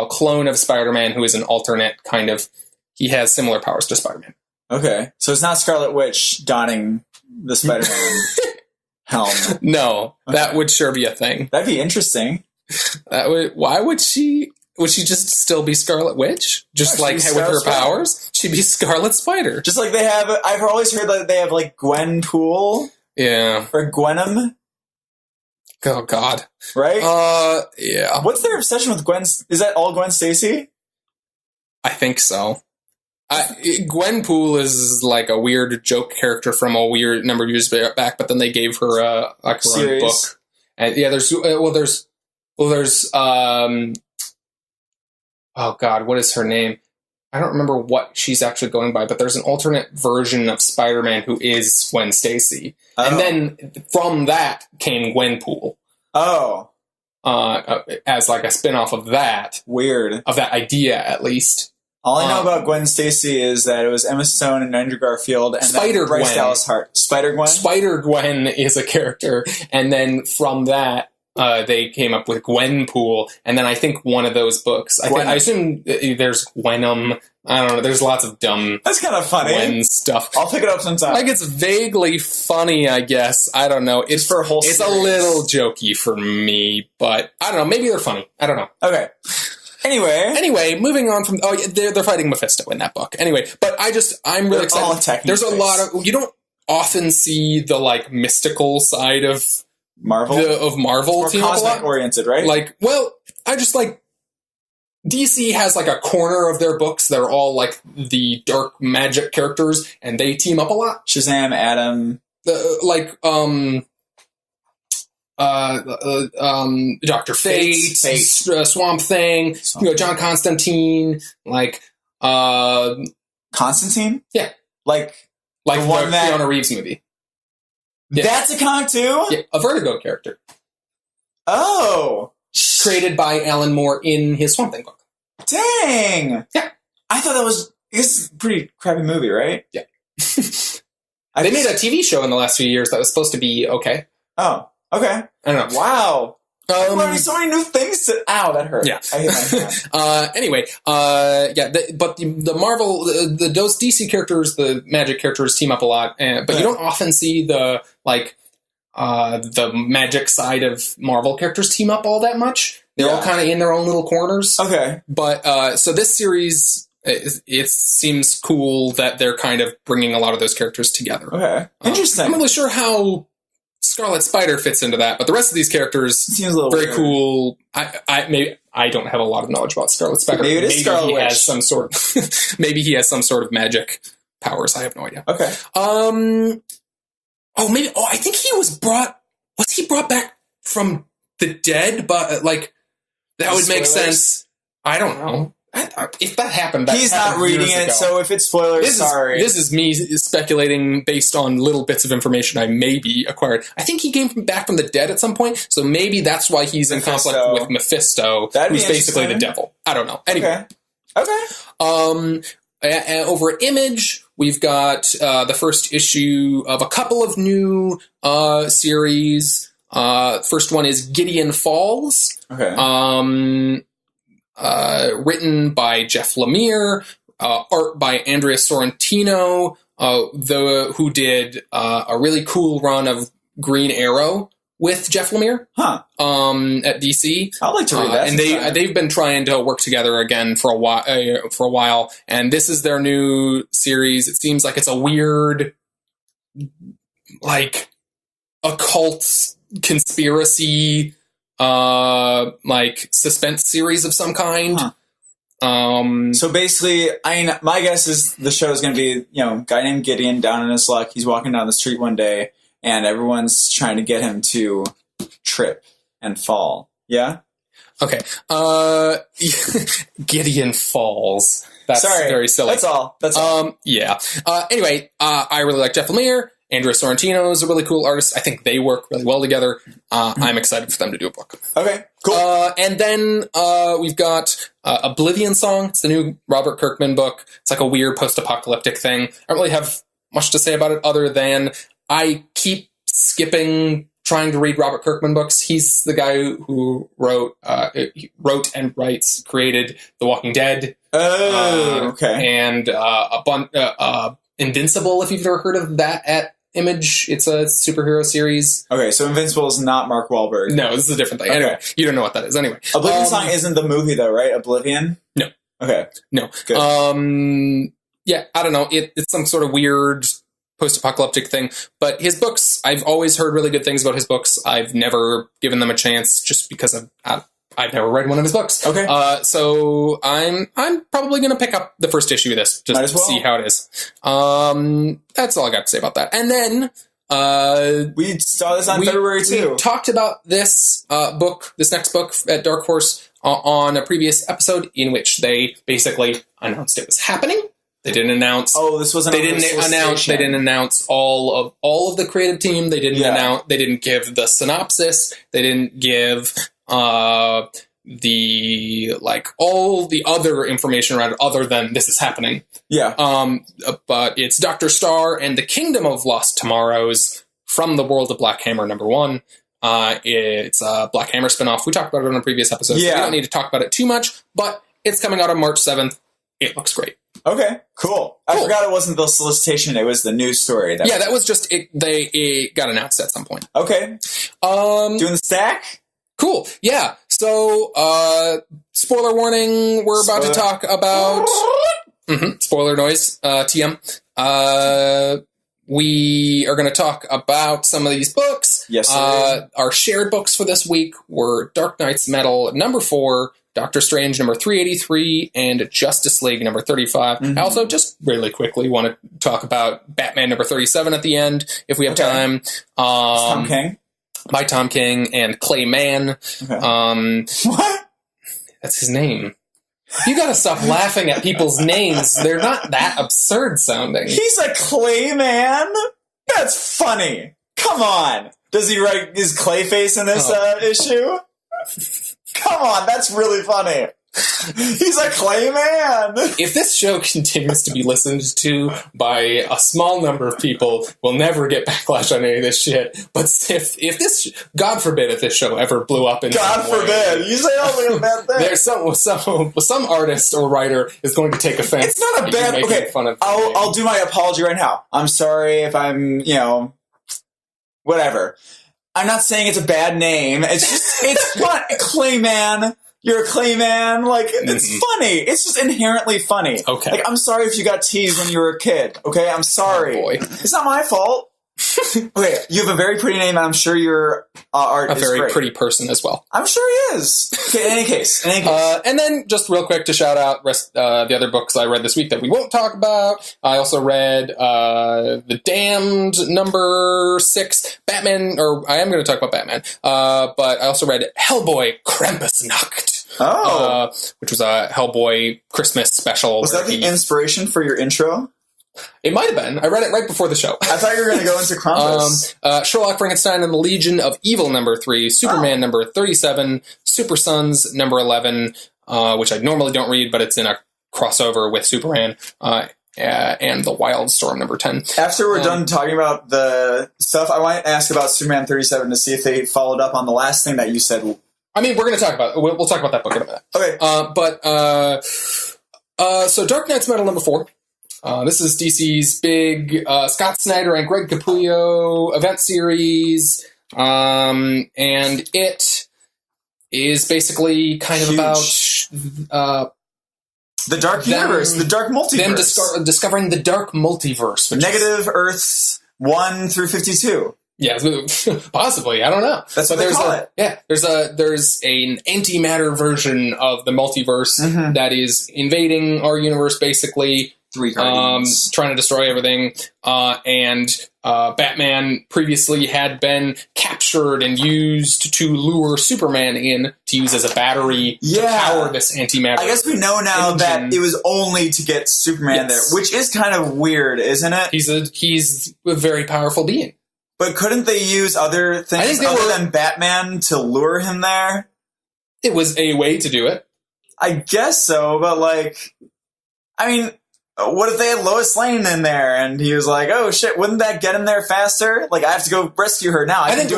clone of Spider-Man who is an alternate kind of... He has similar powers to Spider-Man. Okay. So it's not Scarlet Witch donning the Spider-Man helm. No. Okay. That would sure be a thing. That'd be interesting. Why would she... Would she just still be Scarlet Witch? Just with her powers? She'd be Scarlet Spider. Just like they have... I've always heard that they have, like, Gwenpool. Yeah. Or Gwenom. Oh, God. Right? Yeah. What's their obsession with Gwen... Is that all Gwen Stacy? I think so. Gwenpool is, like, a weird joke character from a weird number of years back, but then they gave her her own book. And, yeah, there's... Oh, God, what is her name? I don't remember what she's actually going by, but there's an alternate version of Spider-Man who is Gwen Stacy. Oh. And then from that came Gwenpool. Oh. As like a spin-off of that. Weird. Of that idea, at least. All I know about Gwen Stacy is that it was Emma Stone and Andrew Garfield and Bryce Dallas Hart. Spider-Gwen? Spider-Gwen is a character. And then from that, they came up with Gwenpool, and then I think one of those books. I assume there's Gwenom. I don't know. There's lots of dumb. That's kind of funny. Gwen stuff. I'll pick it up sometime. Like it's vaguely funny, I guess. I don't know. It's for a whole. It's a little jokey for me, but I don't know. Maybe they're funny. I don't know. Okay. Anyway, moving on from. Oh, they're fighting Mephisto in that book. Anyway, but I'm really excited. There's a lot of. You don't often see the like mystical side of. Marvel? Of Marvel. It's more cosmic oriented, right? Like, well, I just like... DC has like a corner of their books. They're all like the dark magic characters, and they team up a lot. Shazam, Adam. Dr. Fate. Swamp Thing, John Constantine, Constantine? Yeah. Like the one that... Keanu Reeves movie. Yeah. That's a comic too? Yeah, a Vertigo character. Oh. Created by Alan Moore in his Swamp Thing book. Dang. Yeah. I thought that was... It's a pretty crappy movie, right? Yeah. They made a TV show in the last few years that was supposed to be okay. Oh, okay. I don't know. Wow. I'm learning so many new things. Ow, that hurt. Yeah. I hit my hand. Anyway, but the Marvel, those DC characters, the magic characters team up a lot, but you don't often see the, the magic side of Marvel characters team up all that much. They're all kind of in their own little corners. Okay. But so this series, it seems cool that they're kind of bringing a lot of those characters together. Okay. Interesting. I'm not really sure how Scarlet Spider fits into that, but the rest of these characters seems a little very weird. Cool. I don't have a lot of knowledge about Scarlet Spider. Maybe it is Scarlet he Witch. has some sort. Maybe he has some sort of magic powers. I have no idea. Okay. I think he was brought. Was he brought back from the dead? But like that would make sense. I don't know. If that happened, he's not reading it, ago. So if it's spoilers, sorry. This is me speculating based on little bits of information I maybe acquired. I think he came back from the dead at some point, so maybe that's why he's in conflict with Mephisto, who's basically the devil. I don't know. Anyway. Okay. Over at Image, we've got the first issue of a couple of new series. First one is Gideon Falls. Okay. Written by Jeff Lemire, art by Andrea Sorrentino, who did a really cool run of Green Arrow with Jeff Lemire at DC. I'd like to read that. And they've been trying to work together again for a while. And this is their new series. It seems like it's a weird, like, occult conspiracy like suspense series of some kind. So basically, my guess is the show is going to be, a guy named Gideon down in his luck. He's walking down the street one day, and everyone's trying to get him to trip and fall. Yeah. Okay. Gideon Falls. That's very silly. That's all. Yeah. Anyway, I really like Jeff Lemire. Andrea Sorrentino is a really cool artist. I think they work really well together. I'm excited for them to do a book. Okay, cool. And then we've got Oblivion Song. It's the new Robert Kirkman book. It's like a weird post-apocalyptic thing. I don't really have much to say about it other than I keep skipping trying to read Robert Kirkman books. He's the guy who wrote and created The Walking Dead. Oh, okay. And Invincible, if you've ever heard of that at Image. It's a superhero series. Okay, so Invincible is not Mark Wahlberg. No, this is a different thing. Okay. Anyway, you don't know what that is. Anyway. Oblivion Song isn't the movie, though, right? Oblivion? No. Okay. No. Good. Yeah, I don't know. It's some sort of weird post-apocalyptic thing. But his books, I've always heard really good things about his books. I've never given them a chance just because I've never read one of his books. Okay. So I'm probably going to pick up the first issue of this just to see how it is. That's all I got to say about that. And then we saw this on February too. We talked about this this next book at Dark Horse on a previous episode in which they basically announced it was happening. They didn't announce. Oh, this wasn't. They didn't announce all of the creative team. They didn't announce. They didn't give the synopsis. They didn't give all the other information around it other than this is happening. Yeah. But it's Dr. Star and the Kingdom of Lost Tomorrows from the world of Black Hammer #1. It's a Black Hammer spinoff. We talked about it on a previous episode. So we don't need to talk about it too much, but it's coming out on March 7th. It looks great. Okay, cool. I forgot it wasn't the solicitation. It was the news story. That was just it. It got announced at some point. Okay. Doing the stack? Cool. Yeah. So, spoiler warning. We're about to talk about spoiler noise. TM. We are going to talk about some of these books. Yes. Our shared books for this week were Dark Knight's Metal #4. Doctor Strange #383 and Justice League #35. I also just really quickly want to talk about Batman #37 at the end if we have time. Tom King? By Tom King and Clay Mann. Okay. What? That's his name. You gotta stop laughing at people's names. They're not that absurd sounding. He's a Clay Man? That's funny. Come on. Does he write his Clayface in this issue? Come on, that's really funny. He's a Clay Man. If this show continues to be listened to by a small number of people, we'll never get backlash on any of this shit. But if this, God forbid, if this show ever blew up in God forbid, you say only a bad thing. There's some artist or writer is going to take offense. It's not a bad. Okay, fun of I'll do my apology right now. I'm sorry if I'm whatever. I'm not saying it's a bad name. It's just, it's fun. Clayman. You're a Clayman. Like, it's funny. It's just inherently funny. Okay. Like, I'm sorry if you got teased when you were a kid. Okay? I'm sorry. Oh, boy. It's not my fault. Okay, you have a very pretty name, and I'm sure your art is great. A very pretty person as well. I'm sure he is. Okay, in any case. And then, just real quick to shout out the other books I read this week that we won't talk about. I also read The Damned, number 6, Batman, or I am going to talk about Batman, but I also read Hellboy, Krampusnacht. Which was a Hellboy Christmas special. Was that the inspiration for your intro? It might have been. I read it right before the show. I thought you were going to go into Krampus. Sherlock Frankenstein and the Legion of Evil, number 3. Superman, number 37. Super Sons, number 11, which I normally don't read, but it's in a crossover with Superman. And The Wildstorm, number 10. After we're done talking about the stuff, I want to ask about Superman 37 to see if they followed up on the last thing that you said. I mean, we're going to talk about it. We'll talk about that book in a minute. Okay. So Dark Knight's Metal, number 4. This is DC's big Scott Snyder and Greg Capullo event series, and it is basically kind of about the dark universe, the dark multiverse. Them discovering the dark multiverse. Negative Earths 1 through 52. Yeah, possibly. I don't know. That's what they call it. Yeah, there's an antimatter version of the multiverse that is invading our universe, basically. 3 Guardians. Trying to destroy everything. And Batman previously had been captured and used to lure Superman in to use as a battery to power this antimatter. I guess we know now that it was only to get Superman there, which is kind of weird, isn't it? He's a very powerful being. But couldn't they use other things than Batman to lure him there? It was a way to do it. I guess so, but I mean, what if they had Lois Lane in there and he was like, oh shit, wouldn't that get him there faster? Like, I have to go rescue her now. I think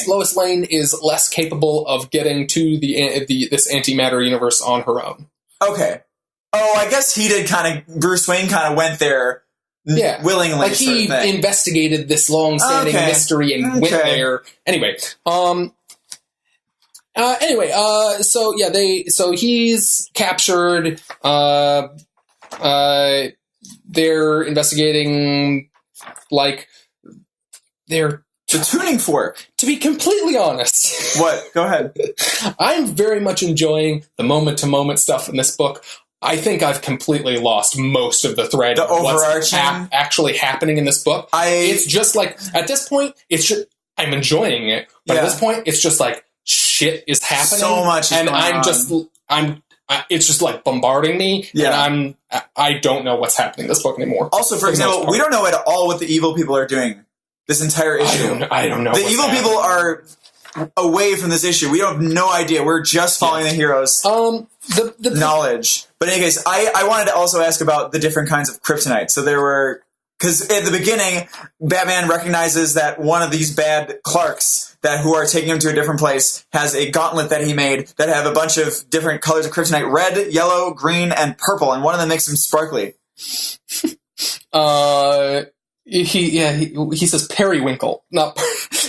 Lois Lane is less capable of getting to this antimatter universe on her own. Okay. Oh, I guess he did Bruce Wayne kind of went there willingly. Like, he investigated this long-standing mystery and went there. Anyway, so he's captured. They're investigating, the tuning fork. To be completely honest. What? Go ahead. I'm very much enjoying the moment-to-moment stuff in this book. I think I've completely lost most of the thread of what's actually happening in this book. It's just at this point, I'm enjoying it, but at this point, it's just shit is happening. So much is going on. It's just bombarding me, and I don't know what's happening in this book anymore. Also, for example, we don't know at all what the evil people are doing this entire issue. I don't know. The evil people are away from this issue. We have no idea. We're just following the heroes' knowledge. But in any case, I wanted to also ask about the different kinds of kryptonite. So there were... Because at the beginning, Batman recognizes that one of these bad Clarks who are taking him to a different place has a gauntlet that he made that have a bunch of different colors of kryptonite: red, yellow, green, and purple, and one of them makes him sparkly. He says periwinkle.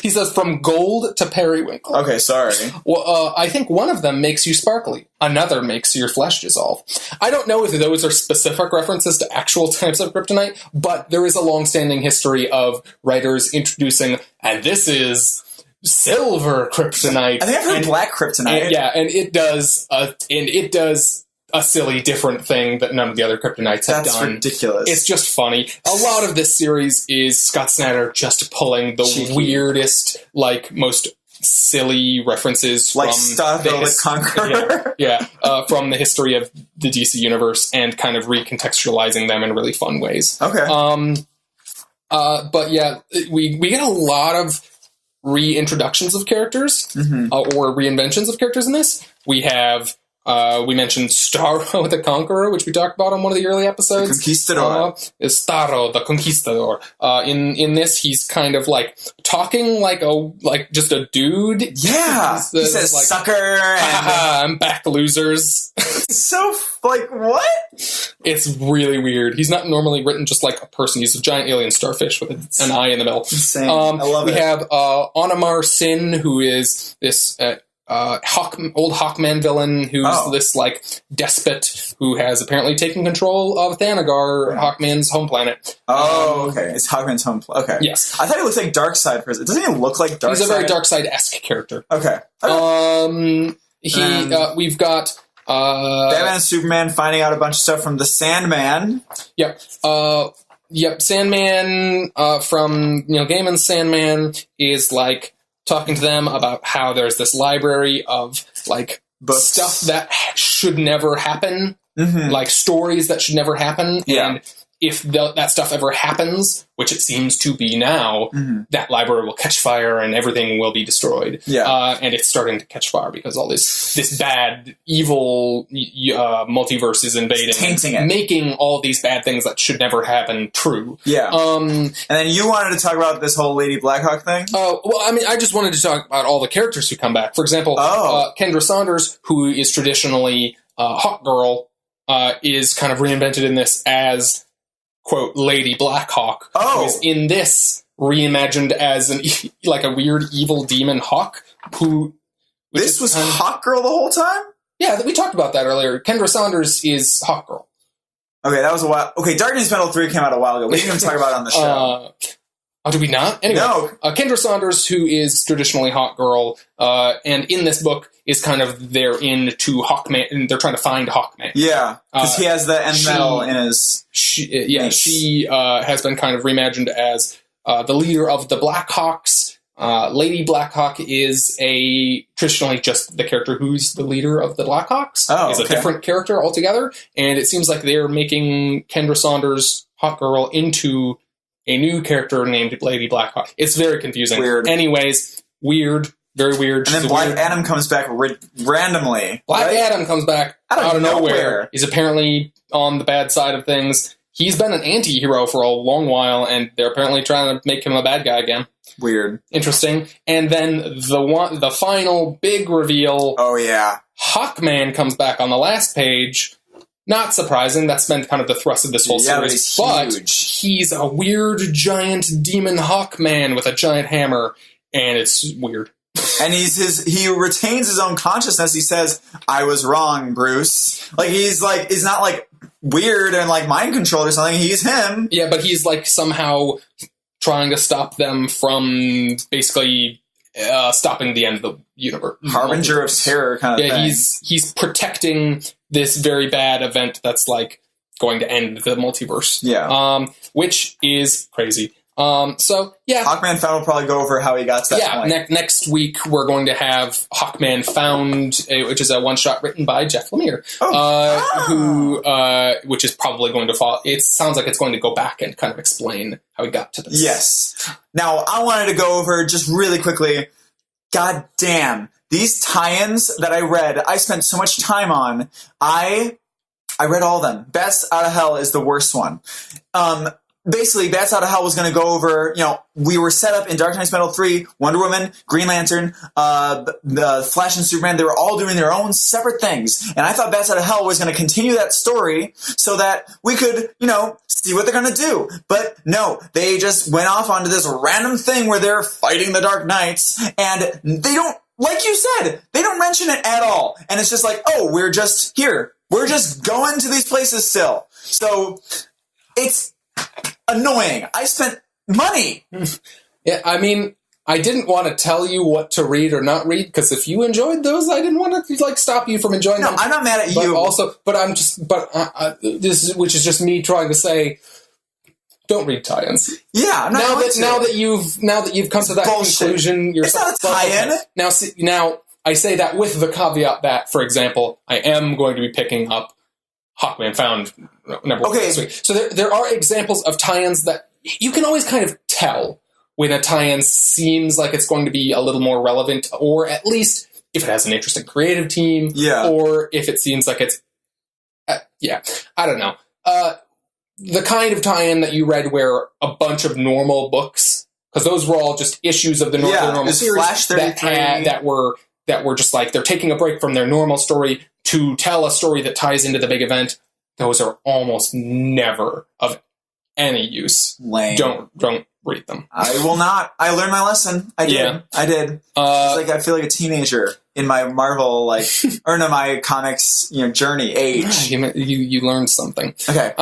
He says from gold to periwinkle. Okay, sorry. Well, I think one of them makes you sparkly. Another makes your flesh dissolve. I don't know if those are specific references to actual types of kryptonite, but there is a long-standing history of writers introducing, and this is silver kryptonite. I think I've heard black kryptonite. And it does a silly different thing that none of the other kryptonites have done. That's ridiculous. It's just funny. A lot of this series is Scott Snyder just pulling the weirdest, most silly references from Starro the Conqueror. From the history of the DC universe and kind of recontextualizing them in really fun ways. Okay. But yeah, we get a lot of reintroductions of characters or reinventions of characters in this. We have We mentioned Starro the Conqueror, which we talked about on one of the early episodes. The Conquistador. Starro the Conquistador. In this, he's kind of like talking like just a dude. Yeah, he says like, sucker. And I'm back, losers. So like what? It's really weird. He's not normally written just like a person. He's a giant alien starfish with an eye in the middle. Insane. I love it. We have Onamar Sin, who is this old Hawkman villain who's this like despot who has apparently taken control of Thanagar, Hawkman's home planet. Oh, okay. It's Hawkman's home planet. Okay. Yes. I thought he looked like Darkseid for it. Doesn't he look like Darkseid? He's a very Darkseid-esque character. Okay. We've got Batman and Superman finding out a bunch of stuff from the Sandman. Yep. Sandman from Neil Gaiman's Sandman is like talking to them about how there's this library of like books, stuff that should never happen, like stories that should never happen, and if that stuff ever happens, which it seems to be now, that library will catch fire and everything will be destroyed. Yeah. And it's starting to catch fire because all this bad, evil multiverse is invading. Tainting it. Making all these bad things that should never happen true. Yeah. And then you wanted to talk about this whole Lady Blackhawk thing? Well, I mean, I just wanted to talk about all the characters who come back. For example, Kendra Saunders, who is traditionally Hawkgirl, is kind of reinvented in this as, quote, Lady Blackhawk, who is in this reimagined as a weird evil demon hawk. This was Hawkgirl the whole time? Yeah, we talked about that earlier. Kendra Saunders is Hawkgirl. Okay, that was a while. Okay, Darkness Metal 3 came out a while ago. We didn't even talk about it on the show. Did we not? Anyway, no. Kendra Saunders, who is traditionally Hawkgirl, and in this book is kind of they're into Hawkman, and they're trying to find Hawkman. Yeah, because he has the end metal in his... She has been kind of reimagined as the leader of the Blackhawks. Lady Blackhawk is traditionally just the character who's the leader of the Blackhawks. Is a different character altogether, and it seems like they're making Kendra Saunders, Hawkgirl, into a new character named Lady Blackhawk. It's very confusing. Weird. Anyways, weird. Very weird. And then Black Adam comes back randomly. Black Adam comes back out of nowhere. He's apparently on the bad side of things. He's been an anti-hero for a long while, and they're apparently trying to make him a bad guy again. Weird. Interesting. And then the final big reveal. Oh, yeah. Hawkman comes back on the last page. Not surprising. That's been kind of the thrust of this whole series. But he's a weird giant demon Hawkman with a giant hammer, and it's weird. And he retains his own consciousness. He says, "I was wrong, Bruce." He's not like weird and like mind controlled or something. He's him. Yeah, but he's like somehow trying to stop them from basically stopping the end of the universe. Harbinger of terror kind of thing. He's protecting this very bad event that's like going to end the multiverse. Yeah. Which is crazy. Hawkman Found will probably go over how he got to that point. Next week we're going to have Hawkman Found, which is a one-shot written by Jeff Lemire, which is probably going to fall. It sounds like it's going to go back and kind of explain how he got to this. Yes. Now, I wanted to go over just really quickly, god damn, these tie-ins that I read, I spent so much time on. I read all of them. Bats Out of Hell is the worst one. Basically, Bats Out of Hell was going to go over, we were set up in Dark Knight Metal 3, Wonder Woman, Green Lantern, the Flash and Superman, they were all doing their own separate things. And I thought Bats Out of Hell was going to continue that story so that we could, see what they're going to do. But no, they just went off onto this random thing where they're fighting the Dark Knights, and they don't, like you said, they don't mention it at all. And it's just like, oh, we're just here. We're just going to these places still. So, it's annoying. I spent money. Yeah, I mean, I didn't want to tell you what to read or not read, because if you enjoyed those, I didn't want to stop you from enjoying them. No, I'm not mad at you. Which is just me trying to say, don't read tie-ins. Yeah, I'm not now that you've come to that conclusion, it's not a tie-in. Now I say that with the caveat that, for example, I am going to be picking up Hawkman Found number 1 this week. So there are examples of tie-ins that you can always kind of tell when a tie-in seems like it's going to be a little more relevant, or at least if it has an interesting creative team, or if it seems like it's, I don't know. The kind of tie-in that you read where a bunch of normal books, because those were all just issues of the normal series Flash 33. that were just like, they're taking a break from their normal story to tell a story that ties into the big event. Those are almost never of any use. Lame. Don't read them. I will not. I learned my lesson. I did. Yeah. I did. I feel like a teenager in my Marvel, or no, my comics, journey age. You learned something. Okay.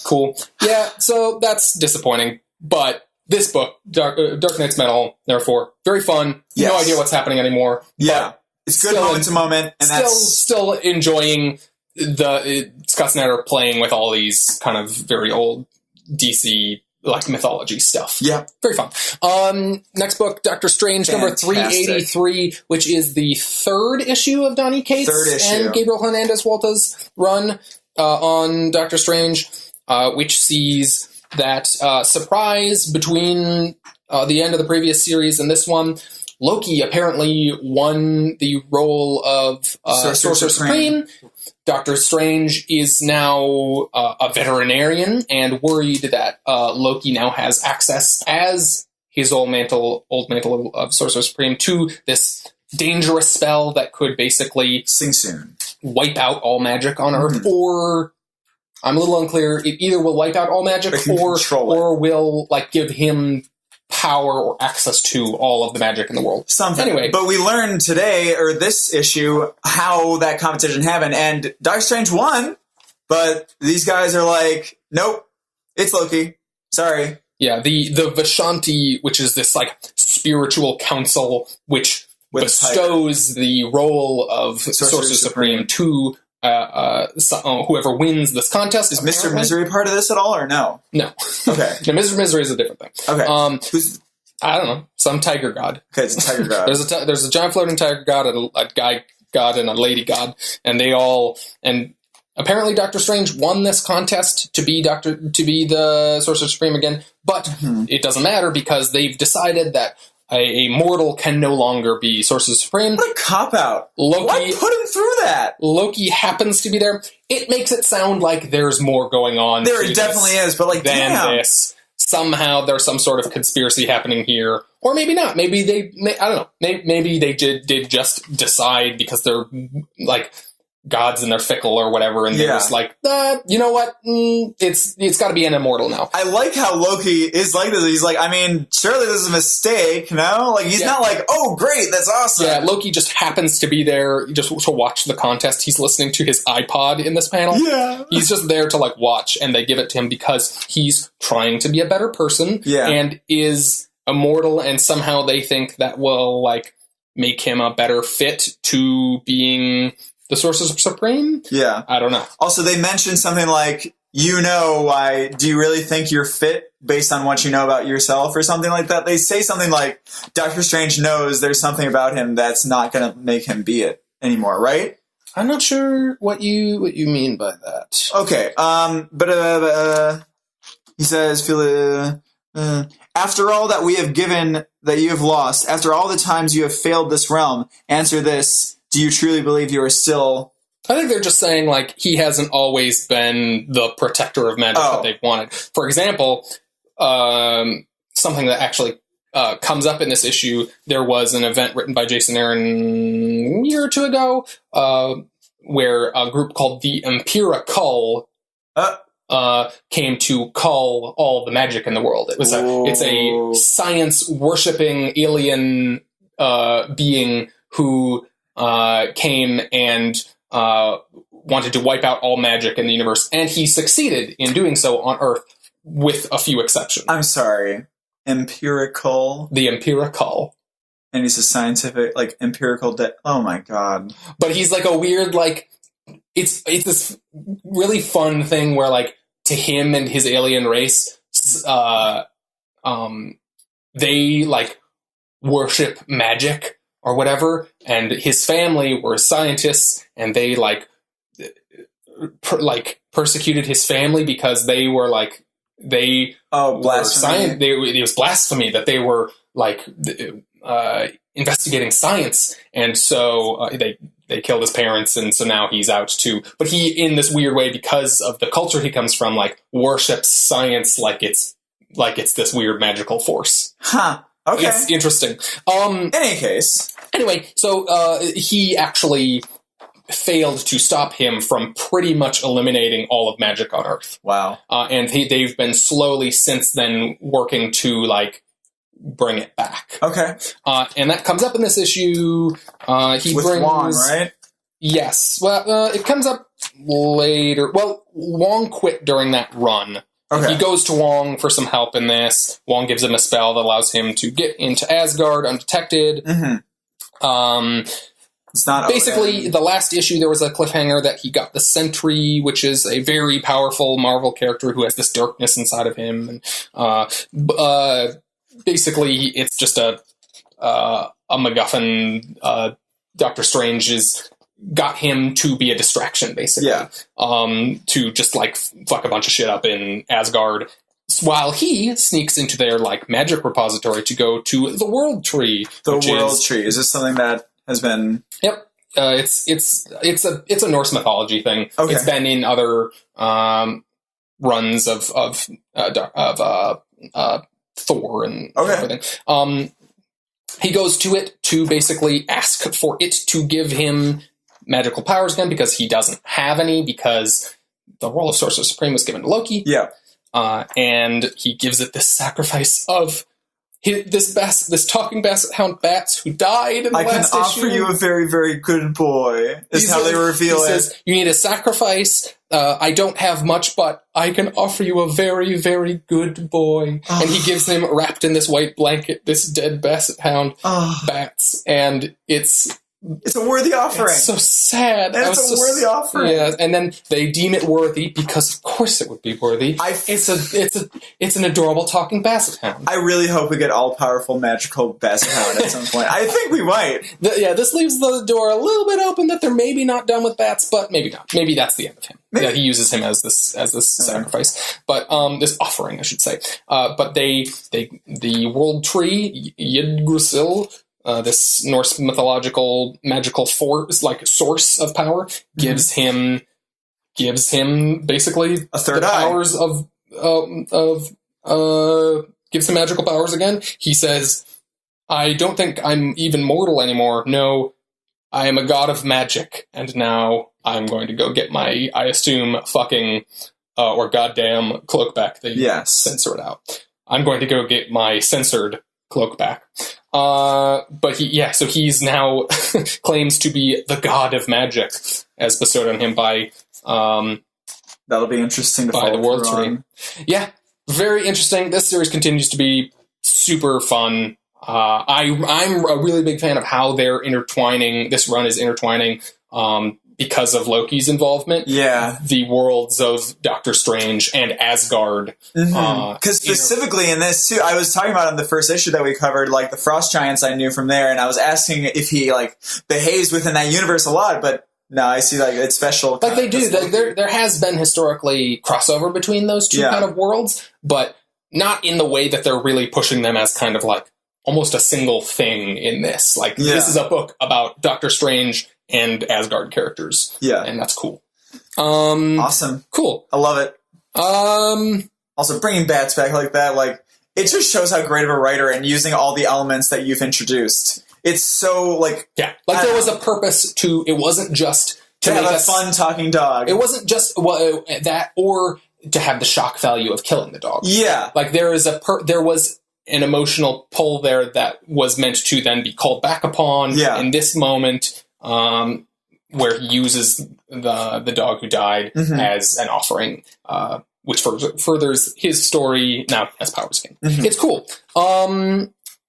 Cool. Yeah. So that's disappointing, but this book, Dark Knight's Metal, therefore very fun. Yes. No idea what's happening anymore. Yeah. It's good moment to moment, and still enjoying Scott Snyder playing with all these kind of very old DC mythology stuff. Yeah. Very fun. Next book, Doctor Strange, number 383, which is the third issue of Donny Cates and Gabriel Hernandez Walta's run on Doctor Strange, which sees that surprise between the end of the previous series and this one. Loki apparently won the role of Sorcerer Supreme. Doctor Strange is now a veterinarian and worried that Loki now has access as his old mantle of Sorcerer Supreme to this dangerous spell that could basically Sing Soon wipe out all magic on Earth, or I'm a little unclear. It either will wipe out all magic or will give him power or access to all of the magic in the world. Something. Anyway. But we learned today, or this issue, how that competition happened, and Doctor Strange won, but these guys are like, nope, it's Loki. Sorry. Yeah, the Vishanti, which is this spiritual council which bestows the role of Sorcerer Supreme to whoever wins this contest. Is Mr. Misery part of this at all, or no? No. Okay. No, Mr. Misery is a different thing. Okay. I don't know. Some tiger god. Okay, it's a tiger god. There's a giant floating tiger god, and a guy god, and a lady god, and apparently Doctor Strange won this contest to be the Sorcerer Supreme again, but it doesn't matter because they've decided that a mortal can no longer be Sorcerer Supreme. What a cop-out. Why put him through that? Loki happens to be there. It makes it sound like there's more going on. There definitely is, but than this. Somehow there's some sort of conspiracy happening here. Or maybe not. Maybe I don't know. Maybe they did just decide because they're gods and they're fickle or whatever, and they're just you know what? It's got to be an immortal now. I like how Loki is like this. He's like, I mean, surely this is a mistake, no? He's not like, oh, great, that's awesome. Yeah, Loki just happens to be there just to watch the contest. He's listening to his iPod in this panel. Yeah. He's just there to watch, and they give it to him because he's trying to be a better person and is immortal, and somehow they think that will make him a better fit to being the Sorcerer Supreme? Yeah. I don't know. Also, they mentioned something like, why, do you really think you're fit based on what you know about yourself or something like that? They say something like, Doctor Strange knows there's something about him that's not going to make him be it anymore, right? I'm not sure what you mean by that. Okay. But he says, after all that we have given, that you have lost, after all the times you have failed this realm, answer this. Do you truly believe you are still... I think they're just saying, he hasn't always been the protector of magic that they've wanted. For example, something that actually comes up in this issue, there was an event written by Jason Aaron a year or two ago, where a group called the Empirical came to cull all the magic in the world. It's a science-worshipping alien being who... came and wanted to wipe out all magic in the universe, and he succeeded in doing so on Earth, with a few exceptions. I'm sorry. Empirical? The Empirical. And he's a scientific, empirical... oh my god. But he's a weird, it's this really fun thing where, to him and his alien race, they, worship magic, or whatever, and his family were scientists, and they persecuted his family because they were blasphemy. it was blasphemy that they were investigating science, and so they killed his parents, and so now he's out too. But he, in this weird way, because of the culture he comes from, like worships science like it's this weird magical force. Huh. Okay. It's interesting. In any case. Anyway, so he actually failed to stop him from pretty much eliminating all of magic on Earth. Wow. And they've been slowly since then working to, like, bring it back. Okay. And that comes up in this issue. With Wong, right? Yes. Well, it comes up later. Well, Wong quit during that run. Okay. He goes to Wong for some help in this. Wong gives him a spell that allows him to get into Asgard undetected. Mm-hmm. It's not basically, the last issue, there was a cliffhanger that he got the Sentry, which is a very powerful Marvel character who has this darkness inside of him. And, basically, it's just a MacGuffin. Doctor Strange has got him to be a distraction, basically. Yeah. To just, like, fuck a bunch of shit up in Asgard, while he sneaks into their, like, magic repository to go to the World Tree. The World Tree. Is this something that has been... Yep. It's a Norse mythology thing. Okay. It's been in other runs of Thor and everything. He goes to it to basically ask for it to give him magical powers again, because he doesn't have any, because the role of Sorcerer Supreme was given to Loki. Yeah. And he gives it this sacrifice of this talking basset hound Bats who died in the last issue. I can offer you a very, very good boy, is how they reveal it. He says, you need a sacrifice. I don't have much, but I can offer you a very, very good boy. And he gives him, wrapped in this white blanket, this dead basset hound Bats. And it's a worthy offering. It's so sad. And it's a worthy offering. Yeah, and then they deem it worthy because, of course, it would be worthy. It's an adorable talking basset hound. I really hope we get all-powerful magical basset hound at some point. I think we might. This leaves the door a little bit open that they're maybe not done with bats, but maybe not. Maybe that's the end of him. Maybe. Yeah, he uses him as this sacrifice, but this offering, I should say. But the World Tree, Yggdrasil. This Norse mythological magical force, like source of power, gives him basically a third the eye. Powers gives him magical powers again. He says, "I don't think I'm even mortal anymore. No, I am a god of magic, and now I'm going to go get my, I assume, fucking or goddamn cloak back." They censor it out. I'm going to go get my censored cloak back. But so he's now claims to be the god of magic, as bestowed on him by that'll be interesting to by follow the World Tree. Yeah, very interesting. This series continues to be super fun. I'm a really big fan of how they're intertwining. This run is intertwining because of Loki's involvement. Yeah. The worlds of Doctor Strange and Asgard. Because specifically in this, too, I was talking about in the first issue that we covered, like, the Frost Giants I knew from there, and I was asking if he, like, behaves within that universe a lot, but no, I see, like, it's special. Like, they do. There has been historically crossover between those two kind of worlds, but not in the way that they're really pushing them as kind of, like, almost a single thing in this. Like, this is a book about Doctor Strange and Asgard characters. Yeah. And that's cool. Awesome. Cool. I love it. Also, bringing bats back like that, like, it just shows how great of a writer and using all the elements that you've introduced. It's so, like... Yeah. Like, there was a purpose to... It wasn't just... To have a fun talking dog. It wasn't just that, or to have the shock value of killing the dog. Yeah. Like, there was an emotional pull there that was meant to then be called back upon in this moment... where he uses the dog who died as an offering, which furthers his story. Now he has powers again. It's cool.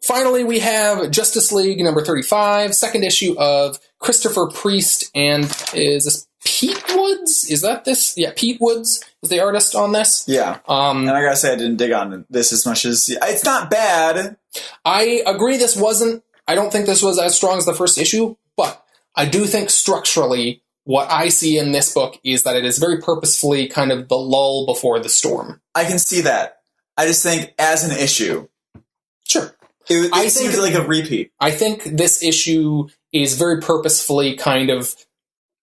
Finally, we have Justice League number 35, second issue of Christopher Priest, and is this Pete Woods? Is that this? Yeah, Pete Woods is the artist on this. Yeah. And I gotta say, I didn't dig on this as much as... It's not bad. I agree I don't think this was as strong as the first issue, but I do think structurally what I see in this book is that it is very purposefully kind of the lull before the storm. I can see that. I just think as an issue. Sure. It seems like a repeat. I think this issue is very purposefully kind of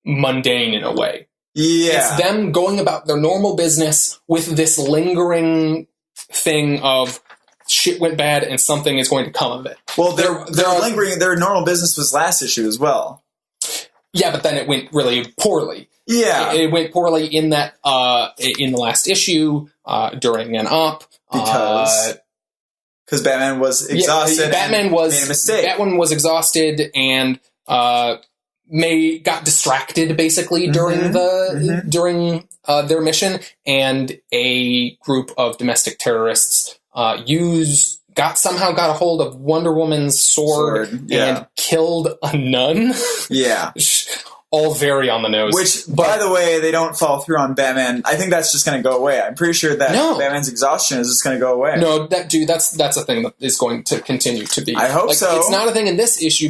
mundane in a way. Yeah. It's them going about their normal business with this lingering thing of shit went bad and something is going to come of it. Well, their normal business was last issue as well. Yeah, but then it went really poorly. Yeah. It went poorly in that, in the last issue, during an op. Because Batman was exhausted. Yeah, Batman was made a mistake. Batman was exhausted and got distracted basically during during their mission, and a group of domestic terrorists somehow got a hold of Wonder Woman's sword and killed a nun. Yeah. All very on the nose. By the way, they don't follow through on Batman. I think that's just going to go away. I'm pretty sure that Batman's exhaustion is just going to go away. No, that's a thing that is going to continue to be. I hope so. It's not a thing in this issue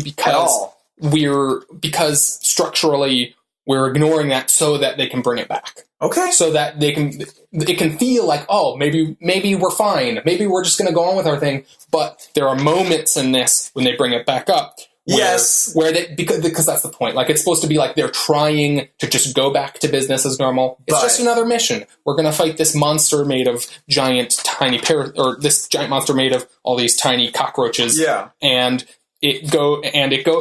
because structurally we're ignoring that so that they can bring it back. Okay. So that it can feel like, oh, maybe we're fine. Maybe we're just going to go on with our thing. But there are moments in this when they bring it back up. Because that's the point. Like, it's supposed to be like they're trying to just go back to business as normal. It's just another mission. We're going to fight this monster made of this giant monster made of all these tiny cockroaches. Yeah. And it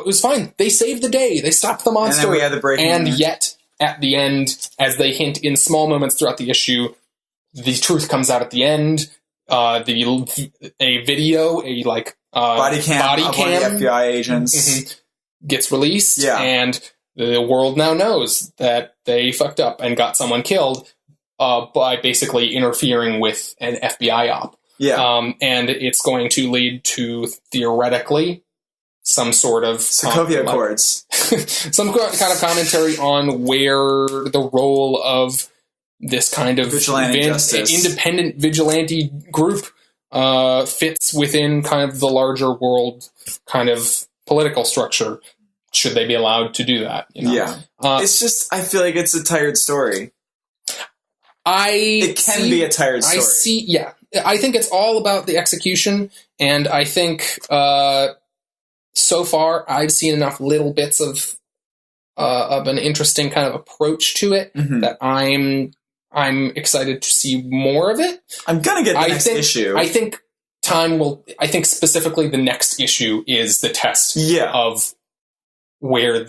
was fine. They saved the day. They stopped the monster. And then we had the break. And yet, at the end, as they hint in small moments throughout the issue, the truth comes out at the end. A video, body cam of one of the FBI agents gets released, and the world now knows that they fucked up and got someone killed by basically interfering with an FBI op. Yeah. And it's going to lead to, theoretically, some sort of Sokovia Accords. Some kind of commentary on where the role of this kind of independent vigilante group fits within kind of the larger world kind of political structure. Should they be allowed to do that? You know? Yeah. It's just, I feel like it's a tired story. It can be a tired story. I think it's all about the execution, and I think so far I've seen enough little bits of an interesting kind of approach to it that I'm excited to see more of it. I'm gonna get the next issue. I think specifically the next issue is the test of where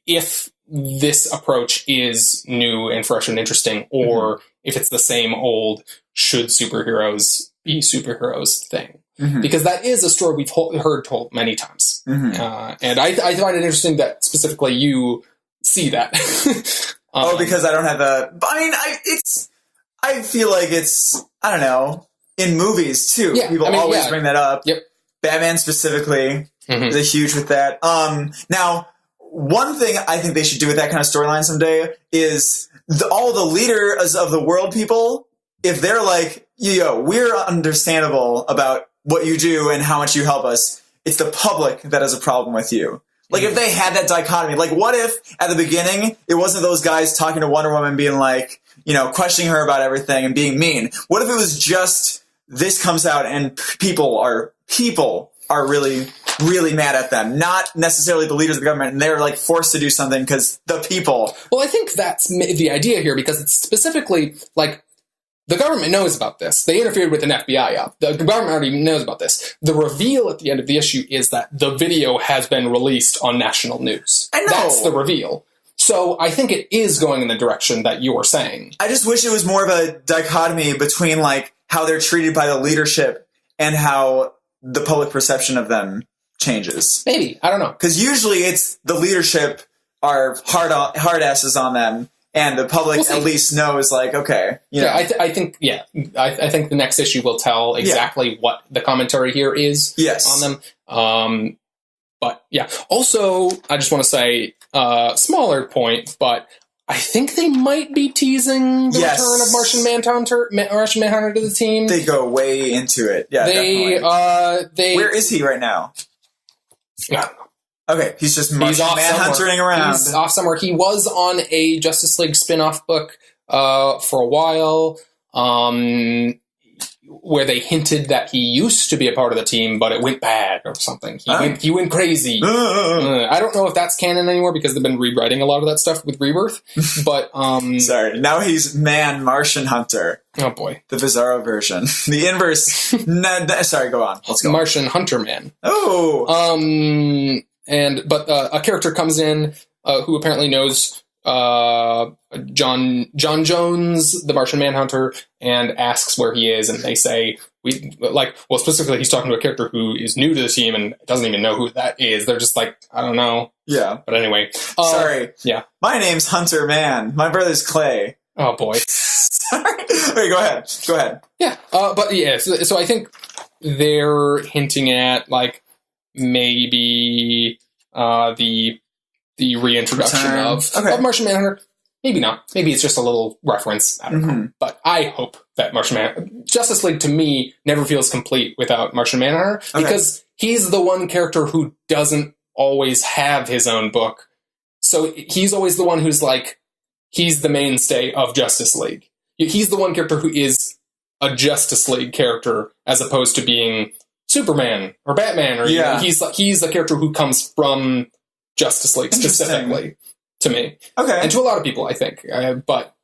if this approach is new and fresh and interesting, or if it's the same old should superheroes be superheroes thing. Because that is a story we've heard told many times. And I find it interesting that specifically you see that. Because I don't have I feel like it's, I don't know, in movies too. Yeah, people always bring that up. Yep. Batman specifically is a huge with that. Now, one thing I think they should do with that kind of storyline someday is all the leaders of the world people, if they're like, yo, we're understandable about what you do and how much you help us, it's the public that has a problem with you. Like, if they had that dichotomy, like, what if at the beginning it wasn't those guys talking to Wonder Woman being like, questioning her about everything and being mean? What if it was just this comes out and people are really, really mad at them, not necessarily the leaders of the government, and they're like forced to do something because the people. Well, I think that's the idea here, because it's specifically like, the government knows about this. They interfered with an FBI op. The government already knows about this. The reveal at the end of the issue is that the video has been released on national news. I know. That's the reveal. So I think it is going in the direction that you're saying. I just wish it was more of a dichotomy between like how they're treated by the leadership and how the public perception of them changes. Maybe. I don't know. Because usually it's the leadership are hard asses on them. And the public at least knows, like, okay, I think the next issue will tell exactly what the commentary here is on them. But yeah, also, I just want to say, smaller point, but I think they might be teasing the return of Martian Manhunter to the team. They go way into it. Yeah, definitely. Where is he right now? Yeah. Okay, he's just manhuntering around. He's off somewhere. He was on a Justice League spin-off book for a while. where they hinted that he used to be a part of the team, but it went bad or something. He went crazy. I don't know if that's canon anymore because they've been rewriting a lot of that stuff with Rebirth. But sorry, now he's Martian Hunter. Oh boy, the Bizarro version, the inverse. Sorry, go on. Let's go. Martian Hunter Man. Oh, but a character comes in who apparently knows John Jones, the Martian Manhunter, and asks where he is, and they say specifically he's talking to a character who is new to the team and doesn't even know who that is. They're just like, I don't know. Yeah. But anyway. Sorry. Yeah. My name's Hunter Man. My brother's Clay. Oh boy. Sorry. Wait, go ahead. Yeah. But yeah, so I think they're hinting at like maybe the reintroduction of Martian Manhunter. Maybe not. Maybe it's just a little reference. I don't know. But I hope that Justice League, to me, never feels complete without Martian Manhunter, because he's the one character who doesn't always have his own book. So he's always the one who's like, he's the mainstay of Justice League. He's the one character who is a Justice League character as opposed to being Superman or Batman. Or he's a character who comes from Justice League specifically, to me. Okay. And to a lot of people, I think.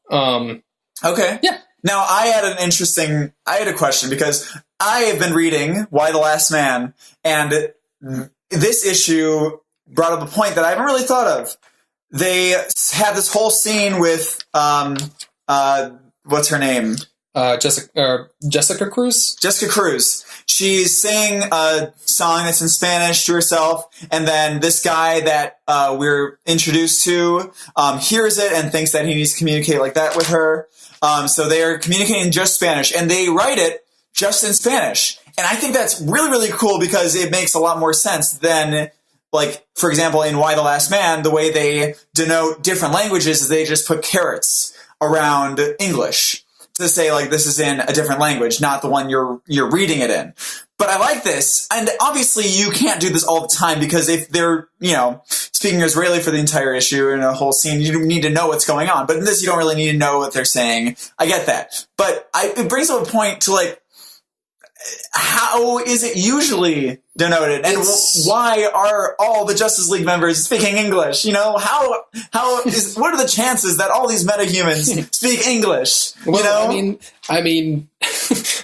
Okay. Yeah. Now, I had a question, because I have been reading Y the Last Man, and this issue brought up a point that I haven't really thought of. They have this whole scene with, what's her name? Jessica Cruz? Jessica Cruz. She's singing a song that's in Spanish to herself, and then this guy that we're introduced to hears it and thinks that he needs to communicate like that with her. So they are communicating just Spanish, and they write it just in Spanish. And I think that's really, really cool, because it makes a lot more sense than, like, for example, in Y the Last Man, the way they denote different languages is they just put carets around English to say, like, this is in a different language, not the one you're reading it in. But I like this, and obviously you can't do this all the time, because if they're, speaking Israeli for the entire issue in a whole scene, you need to know what's going on. But in this, you don't really need to know what they're saying. I get that. But it brings up a point to, like, how is it usually denoted, and why are all the Justice League members speaking English? What are the chances that all these metahumans speak English? Well, I mean,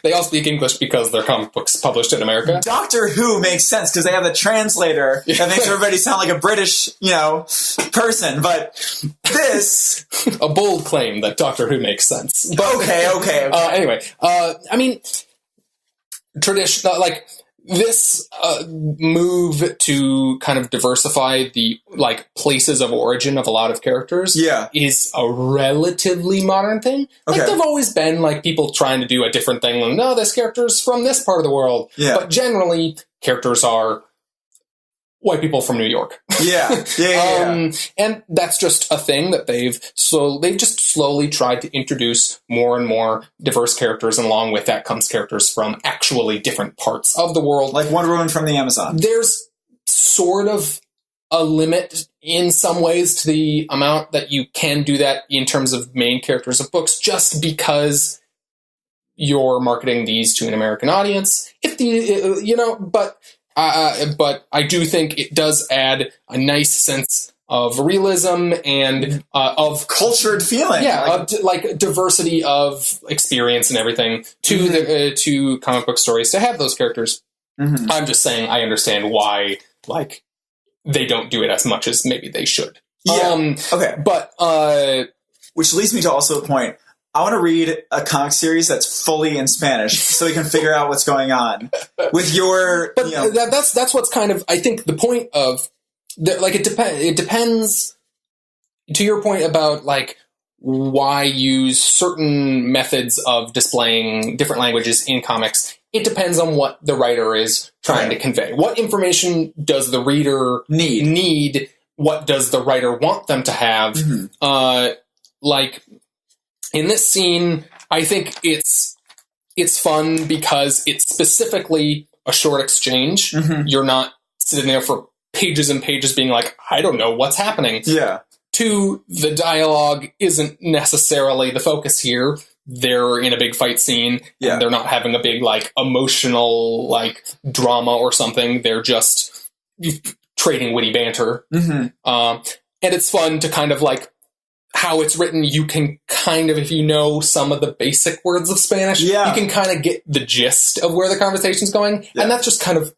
they all speak English because they're comic books published in America. Doctor Who makes sense because they have the translator that makes everybody sound like a British, person. But this, a bold claim that Doctor Who makes sense. But, okay. Anyway, tradition, like this move to kind of diversify the places of origin of a lot of characters is a relatively modern thing. Like there've always been people trying to do a different thing. Like, no, this character's from this part of the world. Yeah. But generally characters are white people from New York. Yeah. And that's just a thing that they've just slowly tried to introduce more and more diverse characters, and along with that comes characters from actually different parts of the world. Like Wonder Woman from the Amazon. There's sort of a limit in some ways to the amount that you can do that in terms of main characters of books, just because you're marketing these to an American audience. But I do think it does add a nice sense of realism and of cultured feeling. Yeah, like diversity of experience and everything to the to comic book stories to have those characters. Mm-hmm. I'm just saying I understand why they don't do it as much as maybe they should. Yeah. Okay. But which leads me to also a point. I want to read a comic series that's fully in Spanish so we can figure out what's going on with your. But that's what's kind of, I think, the point of it depends. To your point about why use certain methods of displaying different languages in comics, it depends on what the writer is trying to convey. What information does the reader need? What does the writer want them to have? Mm-hmm. In this scene, I think it's fun because it's specifically a short exchange. Mm-hmm. You're not sitting there for pages and pages being like, I don't know what's happening. Yeah. The dialogue isn't necessarily the focus here, they're in a big fight scene, Yeah. and they're not having a big, like, emotional, like, drama or something. They're just trading witty banter. Mm-hmm. And it's fun to kind of, like, how it's written, you can kind of, if you know some of the basic words of Spanish, you can kind of get the gist of where the conversation's going. Yeah. And that's just kind of,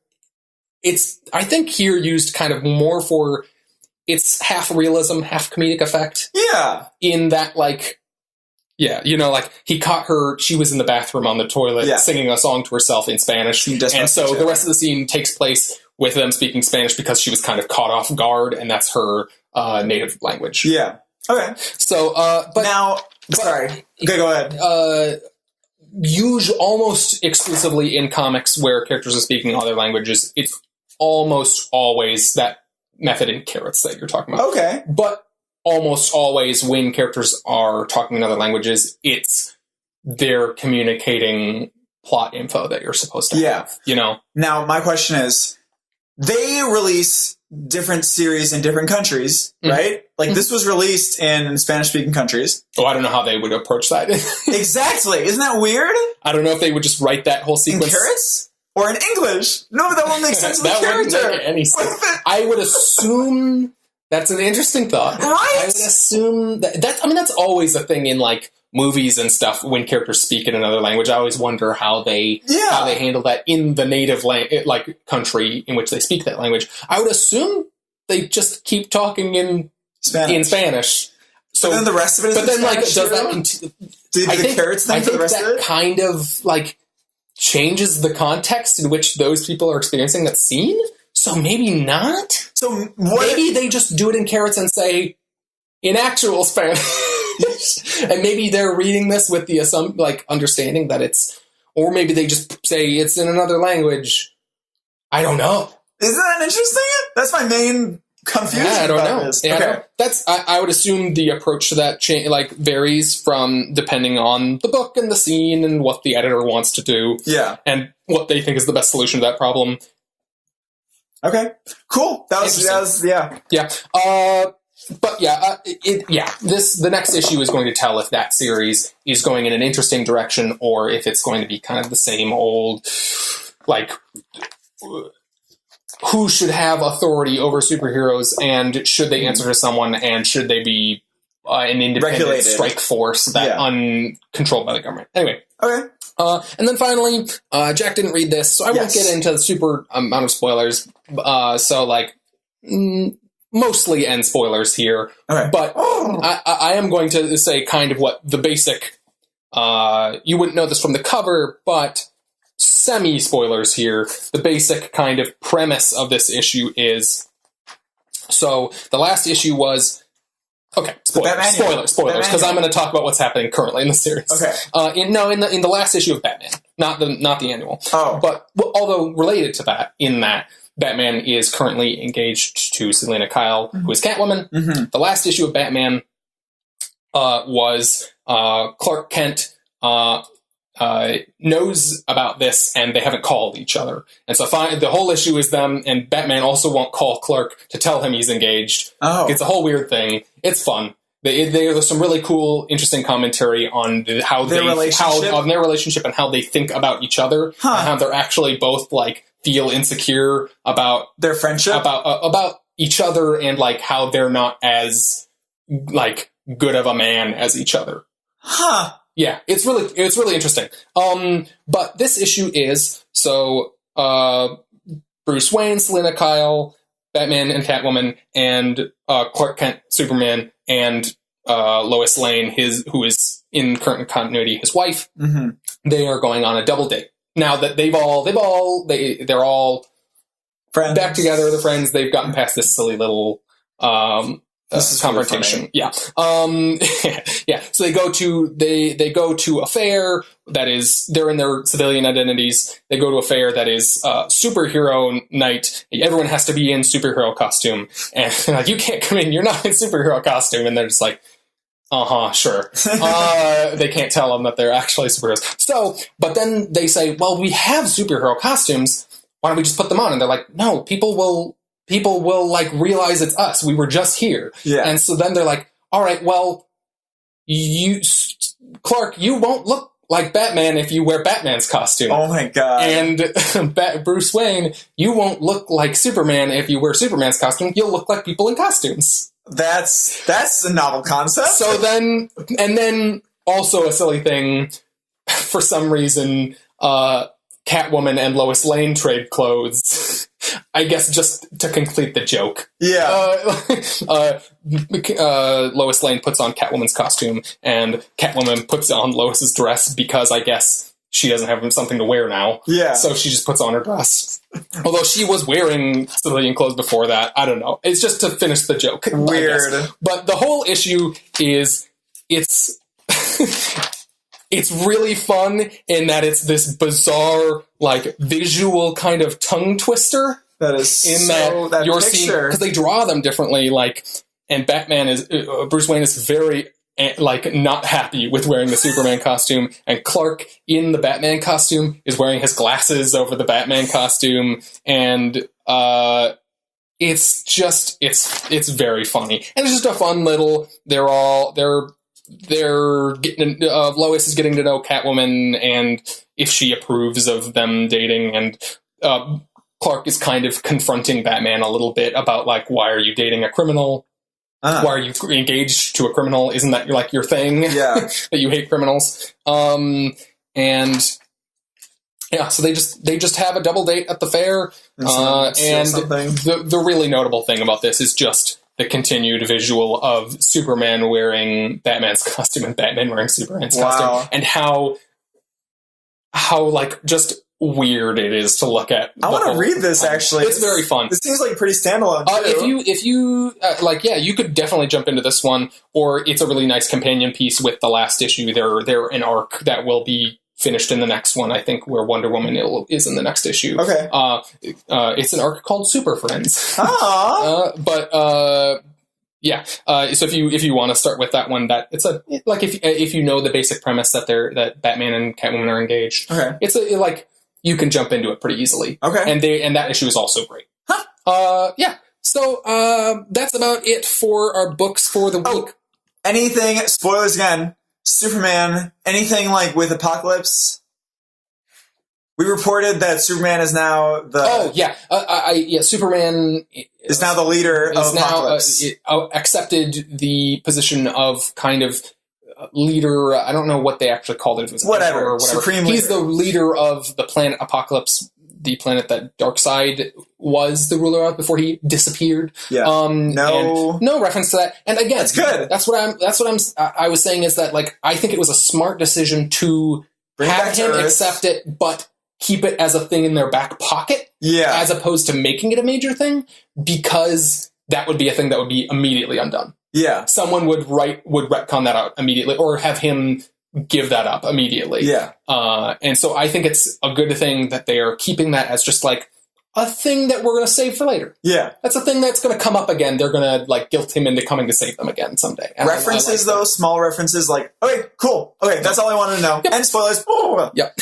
it's, I think here used kind of more for, it's half realism, half comedic effect. Yeah. In that, like, yeah, you know, like, he caught her, she was in the bathroom on the toilet singing a song to herself in Spanish. And so the rest of the scene takes place with them speaking Spanish because she was kind of caught off guard, and that's her native language. Yeah. Okay. So, but now, sorry. Okay, go ahead. Almost exclusively in comics where characters are speaking other languages, it's almost always that method in Carrots that you're talking about. Okay. But almost always when characters are talking in other languages, they're communicating plot info that you're supposed to have, you know? Now, my question is, they release different series in different countries, right? Like, this was released in Spanish-speaking countries. Oh, I don't know how they would approach that. Exactly. Isn't that weird? I don't know if they would just write that whole sequence. In Carrots? Or in English? No, that won't make sense of the character. Wouldn't make any sense. I would assume... That's an interesting thought. Right? I would assume that's always a thing in, like, movies and stuff when characters speak in another language. I always wonder how they handle that in the native country in which they speak that language. I would assume they just keep talking in Spanish. So but then the rest of it is in Spanish. Does that the Carrots thing for the rest of it? Kind of, like, changes the context in which those people are experiencing that scene? So maybe not? So maybe they just do it in Carrots and say, in actual Spanish. And maybe they're reading this with the understanding that it's, or maybe they just say it's in another language. I don't know. Isn't that interesting? That's my main confusion. Yeah, I don't know. Yeah, okay. I would assume the approach to that varies from depending on the book and the scene and what the editor wants to do. Yeah. And what they think is the best solution to that problem. Okay, cool. That was yeah. But the next issue is going to tell if that series is going in an interesting direction or if it's going to be kind of the same old, like, who should have authority over superheroes and should they answer to someone and should they be an independent strike force that uncontrolled by the government. Anyway. Okay. And then finally, Jack didn't read this, so I won't get into the super amount of spoilers. Mostly end spoilers here. Okay. But I am going to say kind of what the basic, you wouldn't know this from the cover, but semi-spoilers here. The basic kind of premise of this issue is, so the last issue was, okay, spoilers, because I'm going to talk about what's happening currently in the series. Okay. In the last issue of Batman, not the annual. Oh. But although related to that, in that Batman is currently engaged to Selina Kyle, who is Catwoman. Mm-hmm. The last issue of Batman was Clark Kent knows about this, and they haven't called each other. And so the whole issue is them, and Batman also won't call Clark to tell him he's engaged. Oh. It's a whole weird thing. It's fun. There's some really cool, interesting commentary on their relationship and how they think about each other, and how they're actually both, like, feel insecure about their friendship, about each other, and, like, how they're not as, like, good of a man as each other. Huh. Yeah, it's really interesting. But this issue is, so, Bruce Wayne, Selina Kyle, Batman and Catwoman, and Clark Kent, Superman, and Lois Lane, who is in current continuity his wife. Mm-hmm. They are going on a double date. Now that they're all friends. Back together, they're friends. They've gotten past this silly little confrontation. Really Yeah. So they go to a fair that is, they're in their civilian identities. They go to a fair that is superhero night. Everyone has to be in superhero costume, and like, you can't come in. You're not in superhero costume, and they're just like, sure. They can't tell them that they're actually superheroes. So, but then they say, well, we have superhero costumes. Why don't we just put them on? And they're like, no, people will like realize it's us. We were just here. Yeah. And so then they're like, all right, well, Clark, you won't look like Batman if you wear Batman's costume. Oh my god. And Bruce Wayne, you won't look like Superman if you wear Superman's costume. You'll look like people in costumes. That's a novel concept. So then, and then also a silly thing, for some reason, Catwoman and Lois Lane trade clothes. I guess just to complete the joke. Yeah. Lois Lane puts on Catwoman's costume, and Catwoman puts on Lois's dress because I guess she doesn't have something to wear now. Yeah. So she just puts on her dress. Although she was wearing civilian clothes before that. I don't know. It's just to finish the joke. Weird. But the whole issue is it's... It's really fun in that it's this bizarre, like, visual kind of tongue twister. That is in so, that you're picture. seeing, because they draw them differently, like, and Bruce Wayne is very, like, not happy with wearing the Superman costume, and Clark in the Batman costume is wearing his glasses over the Batman costume, and, it's just, it's very funny. And it's just a fun little, they're getting, Lois is getting to know Catwoman, and if she approves of them dating, and Clark is kind of confronting Batman a little bit about, like, why are you dating a criminal? Why are you engaged to a criminal? Isn't that, like, your thing? Yeah. That you hate criminals? And yeah, so they just have a double date at the fair. And the really notable thing about this is just the continued visual of Superman wearing Batman's costume and Batman wearing Superman's costume, and how like just weird it is to look at. I want to read this actually. It's very fun. This seems like pretty standalone too. If you like, yeah, you could definitely jump into this one, or it's a really nice companion piece with the last issue. They're an arc that will be finished in the next one, I think, where Wonder Woman is in the next issue. Okay. It's an arc called Super Friends. Yeah. So if you want to start with that one, that it's if you know the basic premise that Batman and Catwoman are engaged. Okay. Like you can jump into it pretty easily. Okay. And that issue is also great. Yeah. So that's about it for our books for the week. Anything? Spoilers again. Superman, anything like with Apocalypse? We reported that Superman is now the... Superman... is now the leader of Apocalypse. Accepted the position of kind of leader, I don't know what they actually called it. It was whatever. Supreme He's the leader of the planet Apocalypse, the planet that Darkseid was the ruler of before he disappeared. Yeah. No reference to that. And again, that's good. I was saying is that, like, I think it was a smart decision to have him accept it, but keep it as a thing in their back pocket. Yeah. As opposed to making it a major thing, because that would be a thing that would be immediately undone. Yeah. Someone would retcon that out immediately, or have him give that up immediately. Yeah. And so I think it's a good thing that they are keeping that as just like a thing that we're going to save for later. Yeah. That's a thing that's going to come up again. They're going to like guilt him into coming to save them again someday. And references though, small references like, okay, cool. Okay, that's all I wanted to know. Yep. And spoilers. Yep.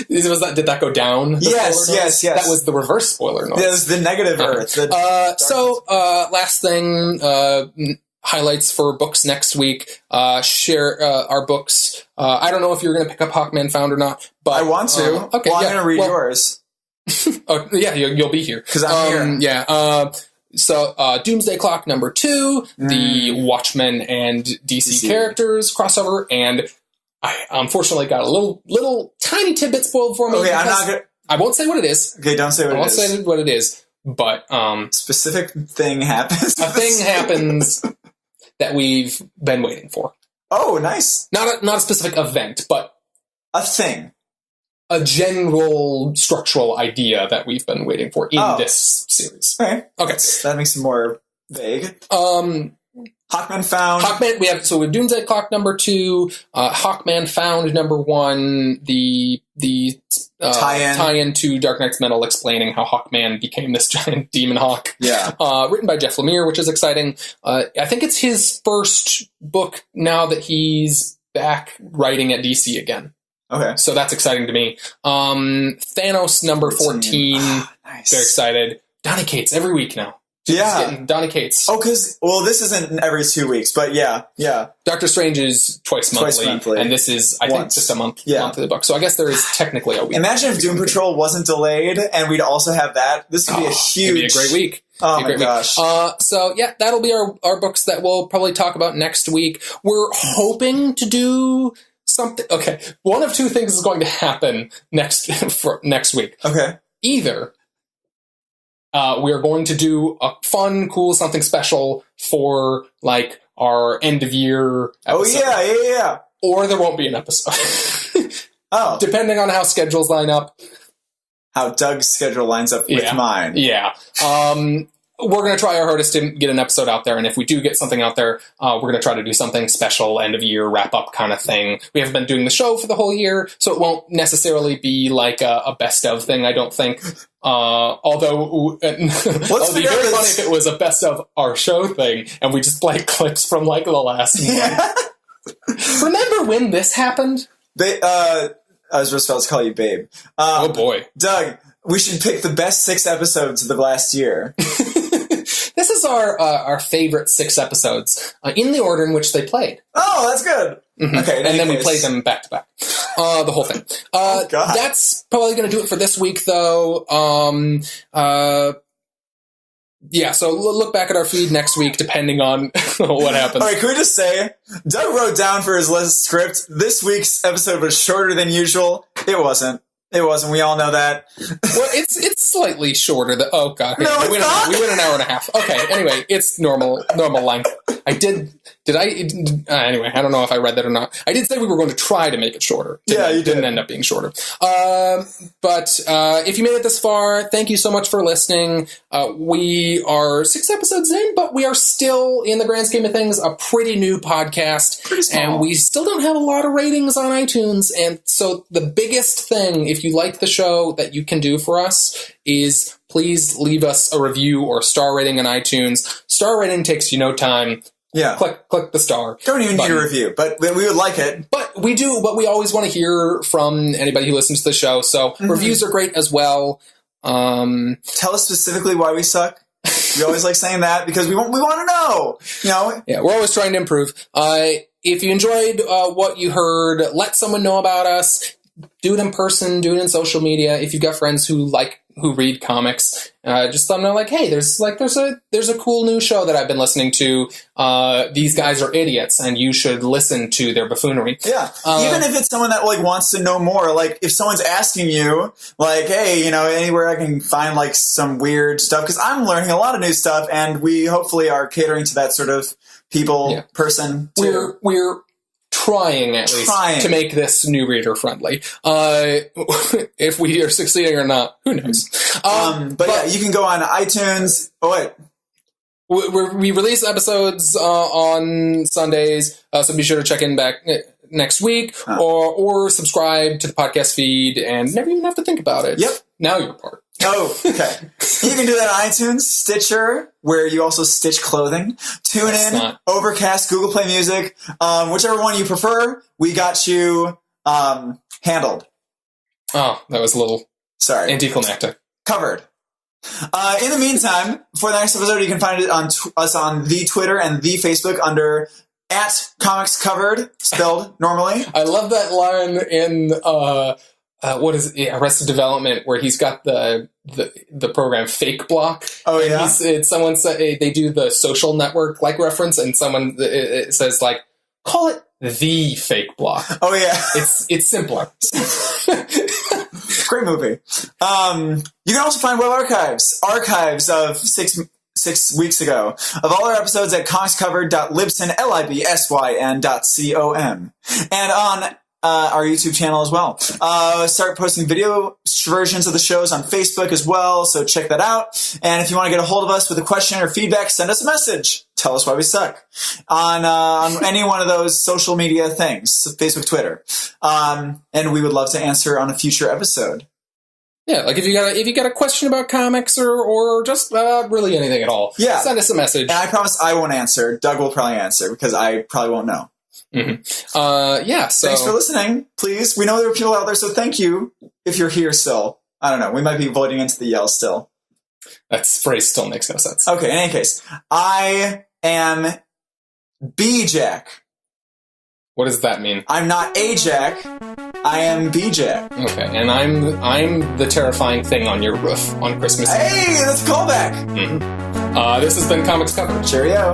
Did that go down? Yes. That was the reverse spoiler noise. It was the negative Earth. Last thing, highlights for books next week. Share our books. I don't know if you're going to pick up Hawkman Found or not, but I want to. Okay, I'm going to read yours. Oh yeah, you'll be here because I'm here. Yeah. So Doomsday Clock number 2, the Watchmen and DC characters crossover, and I unfortunately got a little tiny tidbit spoiled for me. Okay, I'm not gonna. I won't say what it is. Okay, don't say what it is. I won't say what it is. But specific thing happens. A thing happens that we've been waiting for. Oh, nice. Not a specific event, but a thing. A general structural idea that we've been waiting for in this series. Okay. That makes it more vague. Hawkman Found. We have Doomsday Clock number 2, Hawkman Found number 1, the tie-in to Dark Knight's Metal explaining how Hawkman became this giant demon hawk. Yeah. Written by Jeff Lemire, which is exciting. I think it's his first book now that he's back writing at DC again. Okay. So that's exciting to me. Thanos number 14. Nice. Very excited. Donny Cates every week now. Donny Cates. Oh, this isn't every 2 weeks, but yeah. Doctor Strange is twice monthly, and this is, I think, just a monthly book. So I guess there is technically a week. Imagine if Doom Patrol wasn't delayed, and we'd also have that. This would be it'd be a great week. Oh my gosh. So yeah, that'll be our books that we'll probably talk about next week. We're hoping to do something. Okay, one of two things is going to happen next week. Okay. Either we are going to do a fun, cool, something special for like our end of year episode. Oh yeah. Or there won't be an episode. Depending on how schedules line up. How Doug's schedule lines up with mine. Yeah. We're going to try our hardest to get an episode out there, and if we do get something out there, we're going to try to do something special, end-of-year, wrap-up kind of thing. We haven't been doing the show for the whole year, so it won't necessarily be like a best-of thing, I don't think. Although, it would be very funny if it was a best-of our show thing, and we just play clips from, like, the last month. Remember when this happened? I was just about to call you babe. Oh, boy. Doug, we should pick the best 6 episodes of the last year. This is our favorite 6 episodes in the order in which they played. Oh, that's good. Mm-hmm. Okay, and then we played them back to back. The whole thing. God. That's probably going to do it for this week, though. So look back at our feed next week, depending on what happens. All right, can we just say, Doug wrote down for his list script, this week's episode was shorter than usual. It wasn't. We all know that. Well, it's slightly shorter. Oh, God. No, we went an hour and a half. Okay, anyway, it's normal length. Anyway, I don't know if I read that or not. I did say we were going to try to make it shorter. You didn't end up being shorter. But if you made it this far, thank you so much for listening. We are 6 episodes in, but we are still, in the grand scheme of things, a pretty new podcast. Pretty small. And we still don't have a lot of ratings on iTunes. And so the biggest thing, if you like the show, that you can do for us is please leave us a review or star rating on iTunes. Star rating takes you no time. Yeah. Click the star. Don't even need a review, but we would like it. But we always want to hear from anybody who listens to the show. So reviews are great as well. Tell us specifically why we suck. We always like saying that because we want to know. Yeah, we're always trying to improve. If you enjoyed what you heard, let someone know about us. Do it in person, do it in social media. If you've got friends who read comics, just let them know, like, hey, there's a cool new show that I've been listening to. These guys are idiots, and you should listen to their buffoonery. Yeah, even if it's someone that wants to know more. Like, if someone's asking you, like, hey, anywhere I can find some weird stuff, because I'm learning a lot of new stuff, and we hopefully are catering to that sort of person. Too. We're trying, at least, to make this new reader friendly. If we are succeeding or not, who knows? But yeah, you can go on iTunes. Oh, wait. We release episodes on Sundays, so be sure to check in back next week, or subscribe to the podcast feed and never even have to think about it. Yep. Now you're part. Oh, okay. You can do that on iTunes, Stitcher, where you also stitch clothing, TuneIn, Overcast, Google Play Music, whichever one you prefer. We got you handled. Oh, that was a little anticlimactic. Covered. In the meantime, for the next episode, you can find it on us on the Twitter and the Facebook under @comicscovered, spelled normally. I love that line in what is it, Arrested Development, where he's got the program Fake Block. Oh yeah, it's someone say they do the Social Network reference, and someone it says call it the Fake Block. Oh yeah, it's simpler. Great movie. You can also find web archives of 6 weeks ago of all our episodes at comicscovered.libsyn.com and on our YouTube channel as well. Start posting video versions of the shows on Facebook as well, so check that out. And if you want to get a hold of us with a question or feedback, send us a message. Tell us why we suck on any one of those social media things, Facebook, Twitter, and we would love to answer on a future episode. Yeah, if you got a question about comics or just really anything at all, send us a message. And I promise I won't answer. Doug will probably answer because I probably won't know. Mm-hmm. So thanks for listening. Please, we know there are people out there, so thank you if you're here still. I don't know. We might be voting into the yell still. That phrase still makes no sense. Okay, in any case, I am B Jack. What does that mean? I'm not A Jack. I am B Jack. Okay, and I'm the terrifying thing on your roof on Christmas Eve. Hey, that's a callback. Mm-hmm. This has been Comics Covered. Cheerio.